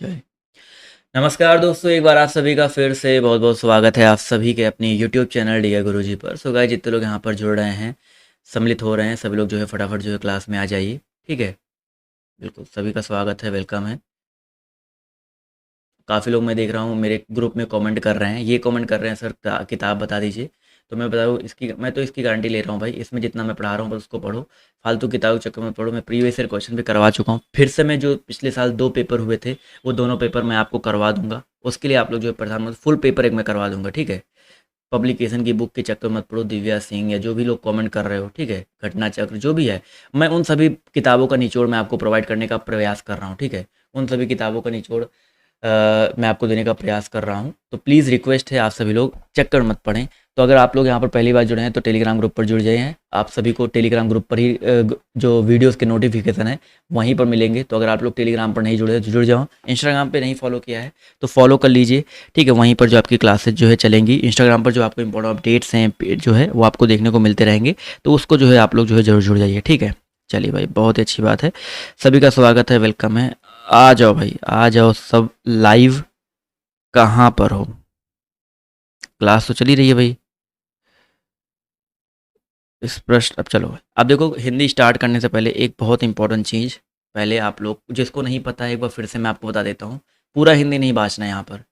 चलिए। नमस्कार दोस्तों, एक बार आप सभी का फिर से बहुत बहुत स्वागत है आप सभी के अपने यूट्यूब चैनल डियर गुरुजी पर। सो गाइस, जितने लोग यहाँ पर जुड़ रहे हैं, सम्मिलित हो रहे हैं, सभी लोग जो है फटाफट जो है क्लास में आ जाइए। ठीक है, बिल्कुल सभी का स्वागत है, वेलकम है। काफ़ी लोग मैं देख रहा हूँ मेरे ग्रुप में कमेंट कर रहे हैं, ये कमेंट कर रहे हैं सर किताब बता दीजिए। तो मैं बताऊँ, इसकी मैं तो इसकी गारंटी ले रहा हूँ भाई, इसमें जितना मैं पढ़ा रहा हूँ बस उसको पढ़ो। फालतू किताब के चक्कर में पढ़ो। मैं प्रीवियस ईयर क्वेश्चन भी करवा चुका हूँ, फिर से मैं जो पिछले साल 2 पेपर हुए थे वो दोनों पेपर मैं आपको करवा दूंगा। उसके लिए आप लोग जो है प्रधानमंत्री फुल पेपर एक मैं करवा दूंगा। ठीक है, पब्लिकेशन की बुक के चक्कर मत पड़ो। दिव्या सिंह या जो भी लोग कमेंट कर रहे हो, ठीक है, घटना चक्र जो भी है, मैं उन सभी किताबों का निचोड़ मैं आपको प्रोवाइड करने का प्रयास कर रहा हूँ। ठीक है, उन सभी किताबों का निचोड़ मैं आपको देने का प्रयास कर रहा हूँ। तो प्लीज़ रिक्वेस्ट है, आप सभी लोग चक्कर मत पड़ें। तो अगर आप लोग यहाँ पर पहली बार जुड़े हैं तो टेलीग्राम ग्रुप पर जुड़ जाइए हैं। आप सभी को टेलीग्राम ग्रुप पर ही जो वीडियोस के नोटिफिकेशन है वहीं पर मिलेंगे। तो अगर आप लोग टेलीग्राम पर नहीं जुड़े तो जुड़ जाओ। इंस्टाग्राम पे नहीं फॉलो किया है तो फॉलो कर लीजिए। ठीक है, वहीं पर जो आपकी क्लासेज जो है चलेंगी, इंस्टाग्राम पर जो आपको इंपॉर्टेंट अपडेट्स हैं जो है वो आपको देखने को मिलते रहेंगे। तो उसको जो है आप लोग जो है जरूर जुड़ जाइए। ठीक है, चलिए भाई, बहुत ही अच्छी बात है। सभी का स्वागत है, वेलकम है। आ जाओ भाई, आ जाओ सब। लाइव कहाँ पर हो? क्लास तो चली रही है भाई। इस प्रश्न अब चलो भाई, अब देखो, हिंदी स्टार्ट करने से पहले एक बहुत इंपॉर्टेंट चीज़, पहले आप लोग जिसको नहीं पता है एक बार फिर से मैं आपको बता देता हूँ। पूरा हिंदी नहीं बाँचना है यहाँ पर।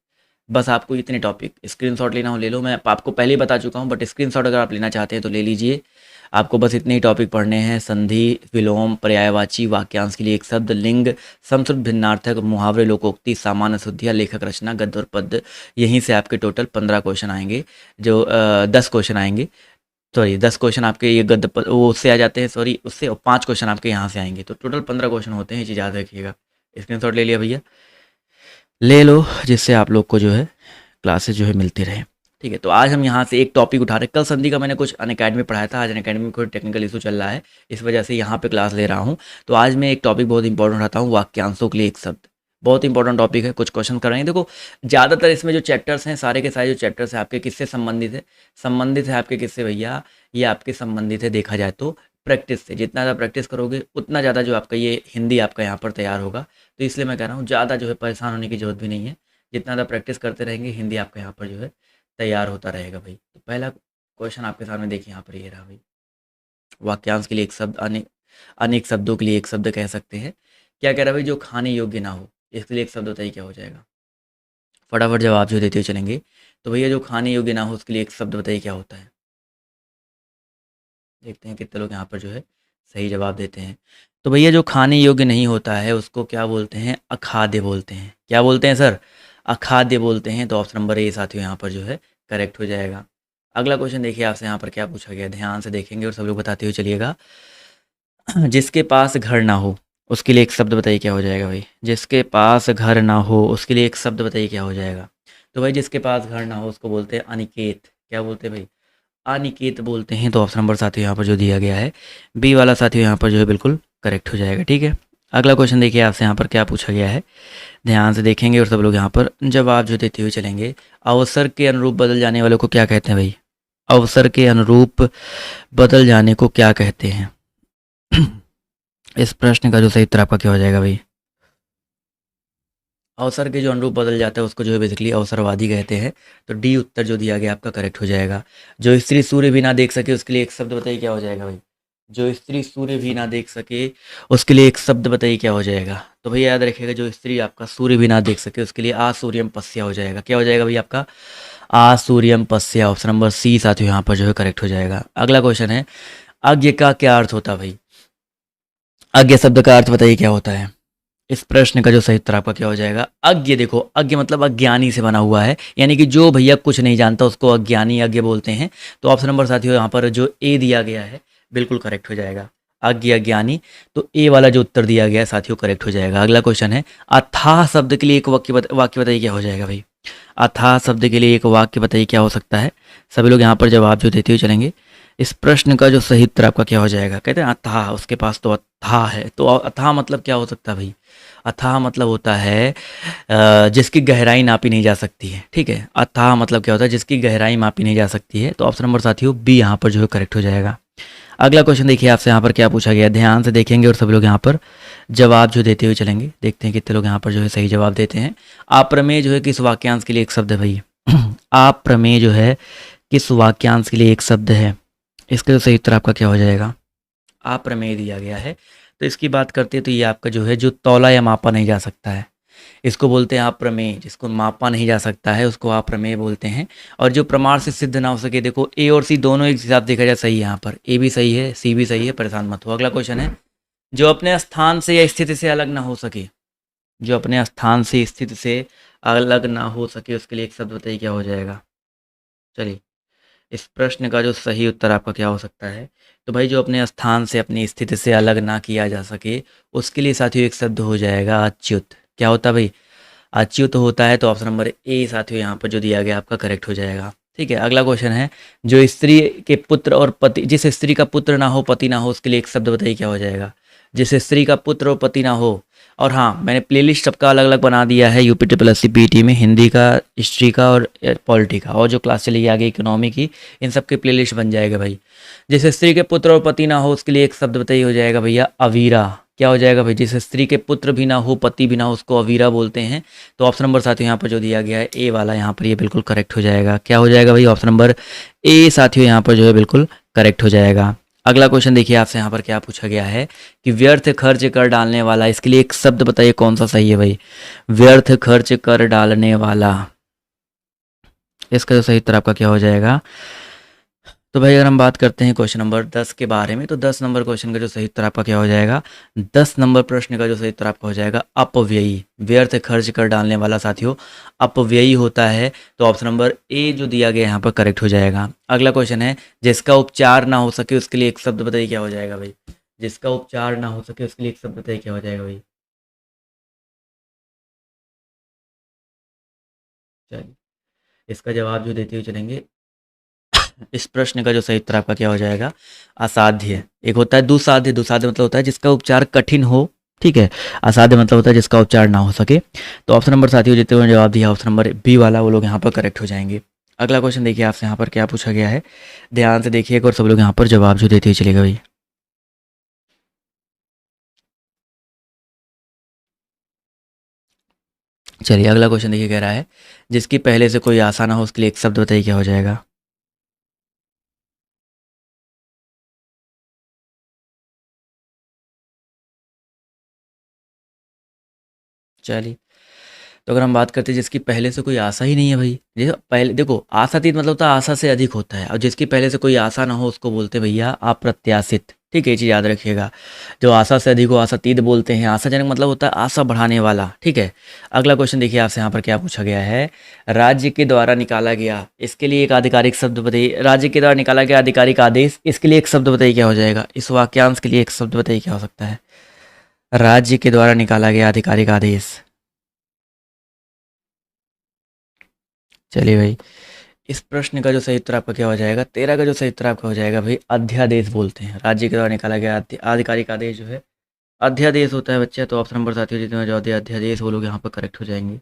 बस आपको इतने टॉपिक स्क्रीनशॉट लेना हो ले लो, मैं आपको पहले ही बता चुका हूँ, बट स्क्रीनशॉट अगर आप लेना चाहते हैं तो ले लीजिए। आपको बस इतने ही टॉपिक पढ़ने हैं: संधि, विलोम, पर्यायवाची, वाक्यांश के लिए एक शब्द, लिंग, समश्रुत भिन्नार्थक, मुहावरे, लोकोक्ति, सामान्य शुद्धियाँ, लेखक रचना, गद्य और पद्य। यहीं से आपके टोटल 15 क्वेश्चन आएंगे, जो 10 क्वेश्चन आएंगे। सॉरी, 10 क्वेश्चन आपके ये वो उससे आ जाते हैं, सॉरी उससे, और 5 क्वेश्चन आपके यहाँ से आएंगे। तो टोटल 15 क्वेश्चन होते हैं, ये चीज़ याद रखिएगा। स्क्रीनशॉट ले लिया भैया? ले लो, जिससे आप लोग को जो है क्लासेस जो है मिलती रहे। ठीक है, तो आज हम यहाँ से एक टॉपिक उठा रहे हैं। कल संधि का मैंने कुछ अनअकैडमी पढ़ाया था, आज अनअकैडमी में कोई टेक्निकल इशू चल रहा है, इस वजह से यहाँ पे क्लास ले रहा हूँ। तो आज मैं एक टॉपिक बहुत इंपॉर्टेंट उठाता हूँ, वाक्यांशों के लिए एक शब्द। बहुत इंपॉर्टेंट टॉपिक है, कुछ क्वेश्चन कराएंगे। देखो, ज़्यादातर इसमें जो चैप्टर्स हैं, सारे के सारे जो चैप्टर्स हैं आपके किससे संबंधित है? संबंधित है आपके किससे भैया? ये आपके संबंधित है, देखा जाए तो प्रैक्टिस से। जितना ज़्यादा प्रैक्टिस करोगे उतना ज़्यादा जो आपका ये हिंदी आपका यहाँ पर तैयार होगा। तो इसलिए मैं कह रहा हूँ, ज़्यादा जो है परेशान होने की जरूरत भी नहीं है। जितना ज़्यादा प्रैक्टिस करते रहेंगे, हिंदी आपका यहाँ पर जो है तैयार होता रहेगा भाई। तो पहला क्वेश्चन आपके सामने देखिए, यहाँ पर ये रहा भाई। वाक्यांश के लिए एक शब्द, अनेक अनेक शब्दों के लिए एक शब्द कह सकते हैं। क्या कह रहा है भाई? जो खाने योग्य ना हो, इसके लिए एक शब्द बताइए क्या हो जाएगा? फटाफट जवाब जो देते हुए चलेंगे। तो भैया, जो खाने योग्य ना हो उसके लिए एक शब्द बताइए क्या होता है? देखते हैं कितने लोग यहाँ पर जो है सही जवाब देते हैं। तो भैया, जो खाने योग्य नहीं होता है उसको क्या बोलते हैं? अखाद्य बोलते हैं। क्या बोलते हैं सर? अखाद्य बोलते हैं। तो ऑप्शन नंबर ए साथियों यहाँ पर जो है करेक्ट हो जाएगा। अगला क्वेश्चन देखिए, आपसे यहाँ पर क्या पूछा गया, ध्यान से देखेंगे और सब लोग बताते हुए चलिएगा। जिसके पास घर ना हो उसके लिए एक शब्द बताइए क्या हो जाएगा भाई? जिसके पास घर ना हो उसके लिए एक शब्द बताइए क्या हो जाएगा? तो भाई, जिसके पास घर ना हो उसको बोलते हैं अनिकेत। क्या बोलते हैं भाई? अनिकेत बोलते हैं। तो ऑप्शन नंबर साथियों यहाँ पर जो दिया गया है, बी वाला साथियों यहाँ पर जो है बिल्कुल करेक्ट हो जाएगा। ठीक है, अगला क्वेश्चन देखिए, आपसे यहाँ पर क्या पूछा गया है, ध्यान से देखेंगे और सब लोग यहाँ पर जवाब जो देते हुए चलेंगे। अवसर के अनुरूप बदल जाने वालों को क्या कहते हैं भाई? अवसर के अनुरूप बदल जाने को क्या कहते हैं? इस प्रश्न का जो सही उत्तर आपका क्या हो जाएगा भाई? अवसर के जो अनुरूप बदल जाता है उसको जो है बेसिकली अवसरवादी कहते हैं। तो डी उत्तर जो दिया गया आपका करेक्ट हो जाएगा। जो स्त्री सूर्य भी ना देख सके उसके लिए एक शब्द बताइए क्या हो जाएगा भाई? जो स्त्री सूर्य भी ना देख सके उसके लिए एक शब्द बताइए क्या हो जाएगा? तो भैया याद रखिएगा, जो स्त्री आपका सूर्य भी ना देख सके उसके लिए आसूर्यम पस्या हो जाएगा। क्या हो जाएगा भाई आपका? आसूर्यम पस्या। ऑप्शन नंबर सी साथियों यहाँ पर जो है करेक्ट हो जाएगा। अगला क्वेश्चन है, अज्ञ का क्या अर्थ होता है भाई? अज्ञ शब्द का अर्थ बताइए क्या होता है? इस प्रश्न का जो सही उत्तर आपका क्या हो जाएगा? अज्ञ। देखो, अज्ञ मतलब अज्ञानी से बना हुआ है, यानी कि जो भैया कुछ नहीं जानता उसको अज्ञानी, अज्ञ बोलते हैं। तो ऑप्शन नंबर साथियों यहाँ पर जो ए दिया गया है बिल्कुल करेक्ट हो जाएगा। अज्ञ, अज्ञानी। तो ए वाला जो उत्तर दिया गया है साथियों करेक्ट हो जाएगा। अगला क्वेश्चन है, अथाह शब्द के लिए एक वाक्य बताइए क्या हो जाएगा भाई? अथाह शब्द के लिए एक वाक्य बताइए क्या हो सकता है? सभी लोग यहाँ पर जवाब जो देते हुए चलेंगे। इस प्रश्न का जो सही उत्तर आपका क्या हो जाएगा? कहते हैं अथाह, उसके पास तो अथाह है। तो अथाह मतलब क्या हो सकता है भाई? अथाह मतलब होता है जिसकी गहराई नापी नहीं जा सकती है। ठीक है, अथाह मतलब क्या होता है? जिसकी गहराई मापी नहीं जा सकती है। तो ऑप्शन नंबर साथियों बी यहाँ पर जो है करेक्ट हो जाएगा। अगला क्वेश्चन देखिए आपसे यहाँ पर क्या पूछा गया है, ध्यान से देखेंगे और सब लोग यहाँ पर जवाब जो देते हुए चलेंगे। देखते हैं कितने लोग यहाँ पर जो है सही जवाब देते हैं। अप्रमेय जो है किस वाक्यांश के लिए एक शब्द है भाई? अप्रमेय जो है किस वाक्यांश के लिए एक शब्द है? इसका जो सही उत्तर आपका क्या हो जाएगा? अप्रमेय दिया गया है। तो इसकी बात करते हैं तो ये आपका जो है जो तौला या मापा नहीं जा सकता है, इसको बोलते हैं अप्रमेय। जिसको मापा नहीं जा सकता है उसको अप्रमेय बोलते हैं। और जो प्रमाण से सिद्ध ना हो सके, देखो ए और सी दोनों एक हिसाब देखा जाए सही है, यहाँ पर ए भी सही है सी भी सही है, परेशान मत हो। अगला क्वेश्चन है, जो अपने स्थान से या स्थिति से अलग ना हो सके, जो अपने स्थान से स्थिति से अलग ना हो सके उसके लिए एक शब्द बताइए क्या हो जाएगा? चलिए, इस प्रश्न का जो सही उत्तर आपका क्या हो सकता है? तो भाई जो अपने स्थान से अपनी स्थिति से अलग ना किया जा सके उसके लिए साथियों एक शब्द हो जाएगा अच्युत। क्या होता है भाई? अच्युत होता है। तो ऑप्शन नंबर ए साथियों यहाँ पर जो दिया गया आपका करेक्ट हो जाएगा। ठीक है, अगला क्वेश्चन है, जो स्त्री के पुत्र और पति, जिस स्त्री का पुत्र ना हो पति ना हो उसके लिए एक शब्द बताइए क्या हो जाएगा? जिस स्त्री का पुत्र और पति ना हो। और हाँ, मैंने प्लेलिस्ट सबका अलग अलग बना दिया है यूपी प्लस सी पीटी में, हिंदी का, हिस्ट्री का और पॉलिटी का, और जो क्लास चलेगी आगे इकोनॉमी की, इन सब के प्लेलिस्ट बन जाएगा भाई। जिस स्त्री के पुत्र और पति ना हो उसके लिए एक शब्द बताइए हो जाएगा भैया अवीरा। क्या हो जाएगा भाई? जिस स्त्री के पुत्र भी ना हो पति भी ना हो उसको अवीरा बोलते हैं। तो ऑप्शन नंबर साथियों यहाँ पर जो दिया गया है ए वाला, यहाँ पर ये बिल्कुल करेक्ट हो जाएगा। क्या हो जाएगा भाई? ऑप्शन नंबर ए साथियों यहाँ पर जो है बिल्कुल करेक्ट हो जाएगा। अगला क्वेश्चन देखिए आपसे यहाँ पर क्या पूछा गया है कि व्यर्थ खर्च कर डालने वाला, इसके लिए एक शब्द बताइए कौन सा सही है भाई? व्यर्थ खर्च कर डालने वाला, इसका जो सही उत्तर आपका क्या हो जाएगा? तो भाई अगर हम बात करते हैं क्वेश्चन नंबर 10 के बारे में, तो 10 नंबर क्वेश्चन का जो सही उत्तर आपका क्या हो जाएगा? 10 नंबर प्रश्न का जो सही उत्तर आपका हो जाएगा अपव्ययी। व्यर्थ खर्च कर डालने वाला साथियों अपव्ययी होता है। तो ऑप्शन नंबर ए जो दिया गया यहाँ पर करेक्ट हो जाएगा। अगला क्वेश्चन है, जिसका उपचार ना हो सके उसके लिए एक शब्द बताइए क्या हो जाएगा भाई? जिसका उपचार ना हो सके उसके लिए एक शब्द बताइए क्या हो जाएगा भाई? चलिए, इसका जवाब जो देते हुए चलेंगे, इस प्रश्न का जो सही उत्तर आपका क्या हो जाएगा? असाध्य। एक होता है दुसाध्य, दुसाध्य मतलब होता है जिसका उपचार कठिन हो, ठीक है। असाध्य मतलब होता है जिसका उपचार ना हो सके। तो ऑप्शन नंबर साथियों जितने हुए जवाब दिया ऑप्शन नंबर बी वाला, वो लोग यहाँ पर करेक्ट हो जाएंगे। अगला क्वेश्चन देखिए आपसे यहाँ पर क्या पूछा गया है, ध्यान से देखिएगा और सब लोग यहाँ पर जवाब जो देते हुए चलेगा भाई। चलिए, अगला क्वेश्चन देखिए कह रहा है, जिसकी पहले से कोई आशा ना हो उसके लिए एक शब्द बताइए क्या हो जाएगा? चलिए, तो अगर हम बात करते हैं जिसकी पहले से कोई आशा ही नहीं है भाई, ये पहले देखो आशातीत मतलब होता है आशा से अधिक होता है, और जिसकी पहले से कोई आशा ना हो उसको बोलते हैं भैया अप्रत्याशित। ठीक है, ये चीज़ याद रखिएगा। जो आशा से अधिक हो आशातीत बोलते हैं। आशाजनक मतलब होता है आशा बढ़ाने वाला। ठीक है, अगला क्वेश्चन देखिए आपसे यहाँ पर क्या पूछा गया है, राज्य के द्वारा निकाला गया, इसके लिए एक आधिकारिक शब्द बताइए। राज्य के द्वारा निकाला गया आधिकारिक आदेश, इसके लिए एक शब्द बताइए क्या हो जाएगा? इस वाक्यांश के लिए एक शब्द बताइए क्या हो सकता है? राज्य के द्वारा निकाला गया आधिकारिक आदेश। चलिए भाई, इस प्रश्न का जो सही उत्तर आपका क्या हो जाएगा? 13 का जो सही उत्तर आपका हो जाएगा भाई अध्यादेश बोलते हैं। राज्य के द्वारा निकाला गया आधिकारिक आदेश जो है अध्यादेश होता है बच्चे। तो ऑप्शन नंबर साथियों जितने जो दिया अध्यादेश वो लोग यहाँ पर करेक्ट हो जाएंगे।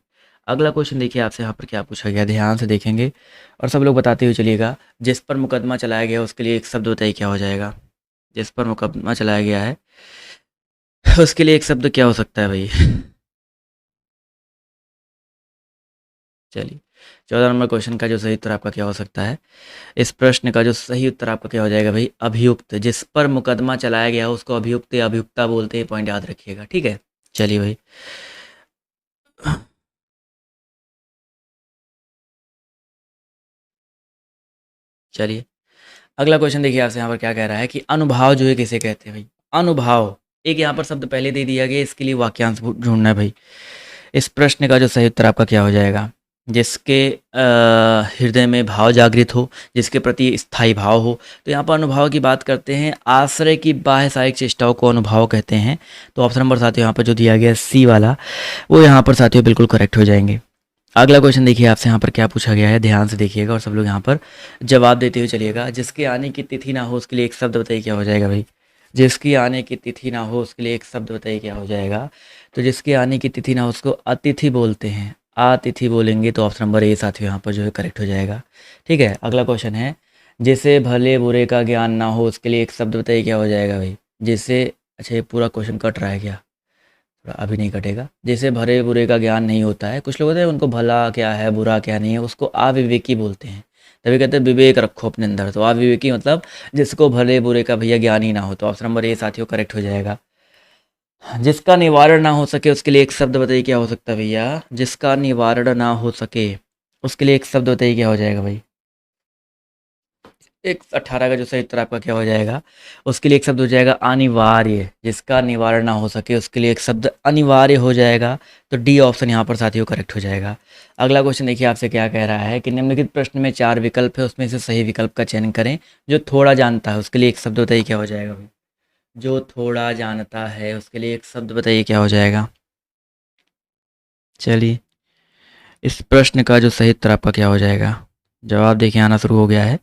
अगला क्वेश्चन देखिए आपसे यहाँ पर क्या पूछा गया, ध्यान से देखेंगे और सब लोग बताते हुए चलिएगा। जिस पर मुकदमा चलाया गया उसके लिए एक शब्द बताइए क्या हो जाएगा? जिस पर मुकदमा चलाया गया है उसके लिए एक शब्द क्या हो सकता है भाई? चलिए, 14 नंबर क्वेश्चन का जो सही उत्तर आपका क्या हो सकता है? इस प्रश्न का जो सही उत्तर आपका क्या हो जाएगा भाई? अभियुक्त। जिस पर मुकदमा चलाया गया हो उसको अभियुक्त या अभियुक्ता बोलते हैं, पॉइंट याद रखिएगा। ठीक है, चलिए भाई। चलिए, अगला क्वेश्चन देखिए आपसे यहाँ पर क्या कह रहा है कि अनुभाव जो है किसे कहते हैं भाई? अनुभाव, एक यहाँ पर शब्द पहले दे दिया गया, इसके लिए वाक्यांश ढूंढना है भाई। इस प्रश्न का जो सही उत्तर आपका क्या हो जाएगा? जिसके हृदय में भाव जागृत हो, जिसके प्रति स्थायी भाव हो। तो यहाँ पर अनुभाव की बात करते हैं, आश्रय की बाह्य सहायक चेष्टाओं को अनुभाव कहते हैं। तो ऑप्शन नंबर साथियों यहाँ पर जो दिया गया सी वाला, वो यहाँ पर साथियों बिल्कुल करेक्ट हो जाएंगे। अगला क्वेश्चन देखिए आपसे यहाँ पर क्या पूछा गया है, ध्यान से देखिएगा और सब लोग यहाँ पर जवाब देते हुए चलिएगा। जिसके आने की तिथि ना हो उसके लिए एक शब्द बताइए क्या हो जाएगा भाई? जिसकी आने की तिथि ना हो उसके लिए एक शब्द बताइए क्या हो जाएगा? तो जिसके आने की तिथि ना हो उसको अतिथि बोलते हैं। अतिथि बोलेंगे तो ऑप्शन नंबर ए साथियों यहाँ पर जो है करेक्ट हो जाएगा। ठीक है, अगला क्वेश्चन है, जिसे भले बुरे का ज्ञान ना हो उसके लिए एक शब्द बताइए क्या हो जाएगा भाई। जिसे, अच्छा ये पूरा क्वेश्चन कट रहा है क्या? थोड़ा अभी नहीं कटेगा। जिसे भले बुरे का ज्ञान नहीं होता है, कुछ लोग होते हैं उनको भला क्या है बुरा क्या नहीं है उसको अविवेकी बोलते हैं। तभी कहते हैं विवेक रखो अपने अंदर। तो अविवेकी मतलब जिसको भले बुरे का भैया ज्ञान ही ना हो। तो ऑप्शन नंबर ए साथियों करेक्ट हो जाएगा। जिसका निवारण ना हो सके उसके लिए एक शब्द बताइए क्या हो सकता है भैया। जिसका निवारण ना हो सके उसके लिए एक शब्द बताइए क्या हो जाएगा भाई। 118 का जो सही उत्तर आपका क्या हो जाएगा, उसके लिए एक शब्द हो जाएगा अनिवार्य। जिसका निवारण ना हो सके उसके लिए एक शब्द अनिवार्य हो जाएगा। तो डी ऑप्शन यहाँ पर साथियों करेक्ट हो जाएगा। अगला क्वेश्चन देखिए आपसे क्या कह रहा है कि निम्नलिखित प्रश्न में 4 विकल्प है उसमें से सही विकल्प का चयन करें। जो थोड़ा जानता है उसके लिए एक शब्द बताइए क्या हो जाएगा भाई। जो थोड़ा जानता है उसके लिए एक शब्द बताइए क्या हो जाएगा। चलिए, इस प्रश्न का जो सही उत्तर आपका क्या हो जाएगा, जवाब देखिए आना शुरू हो गया है।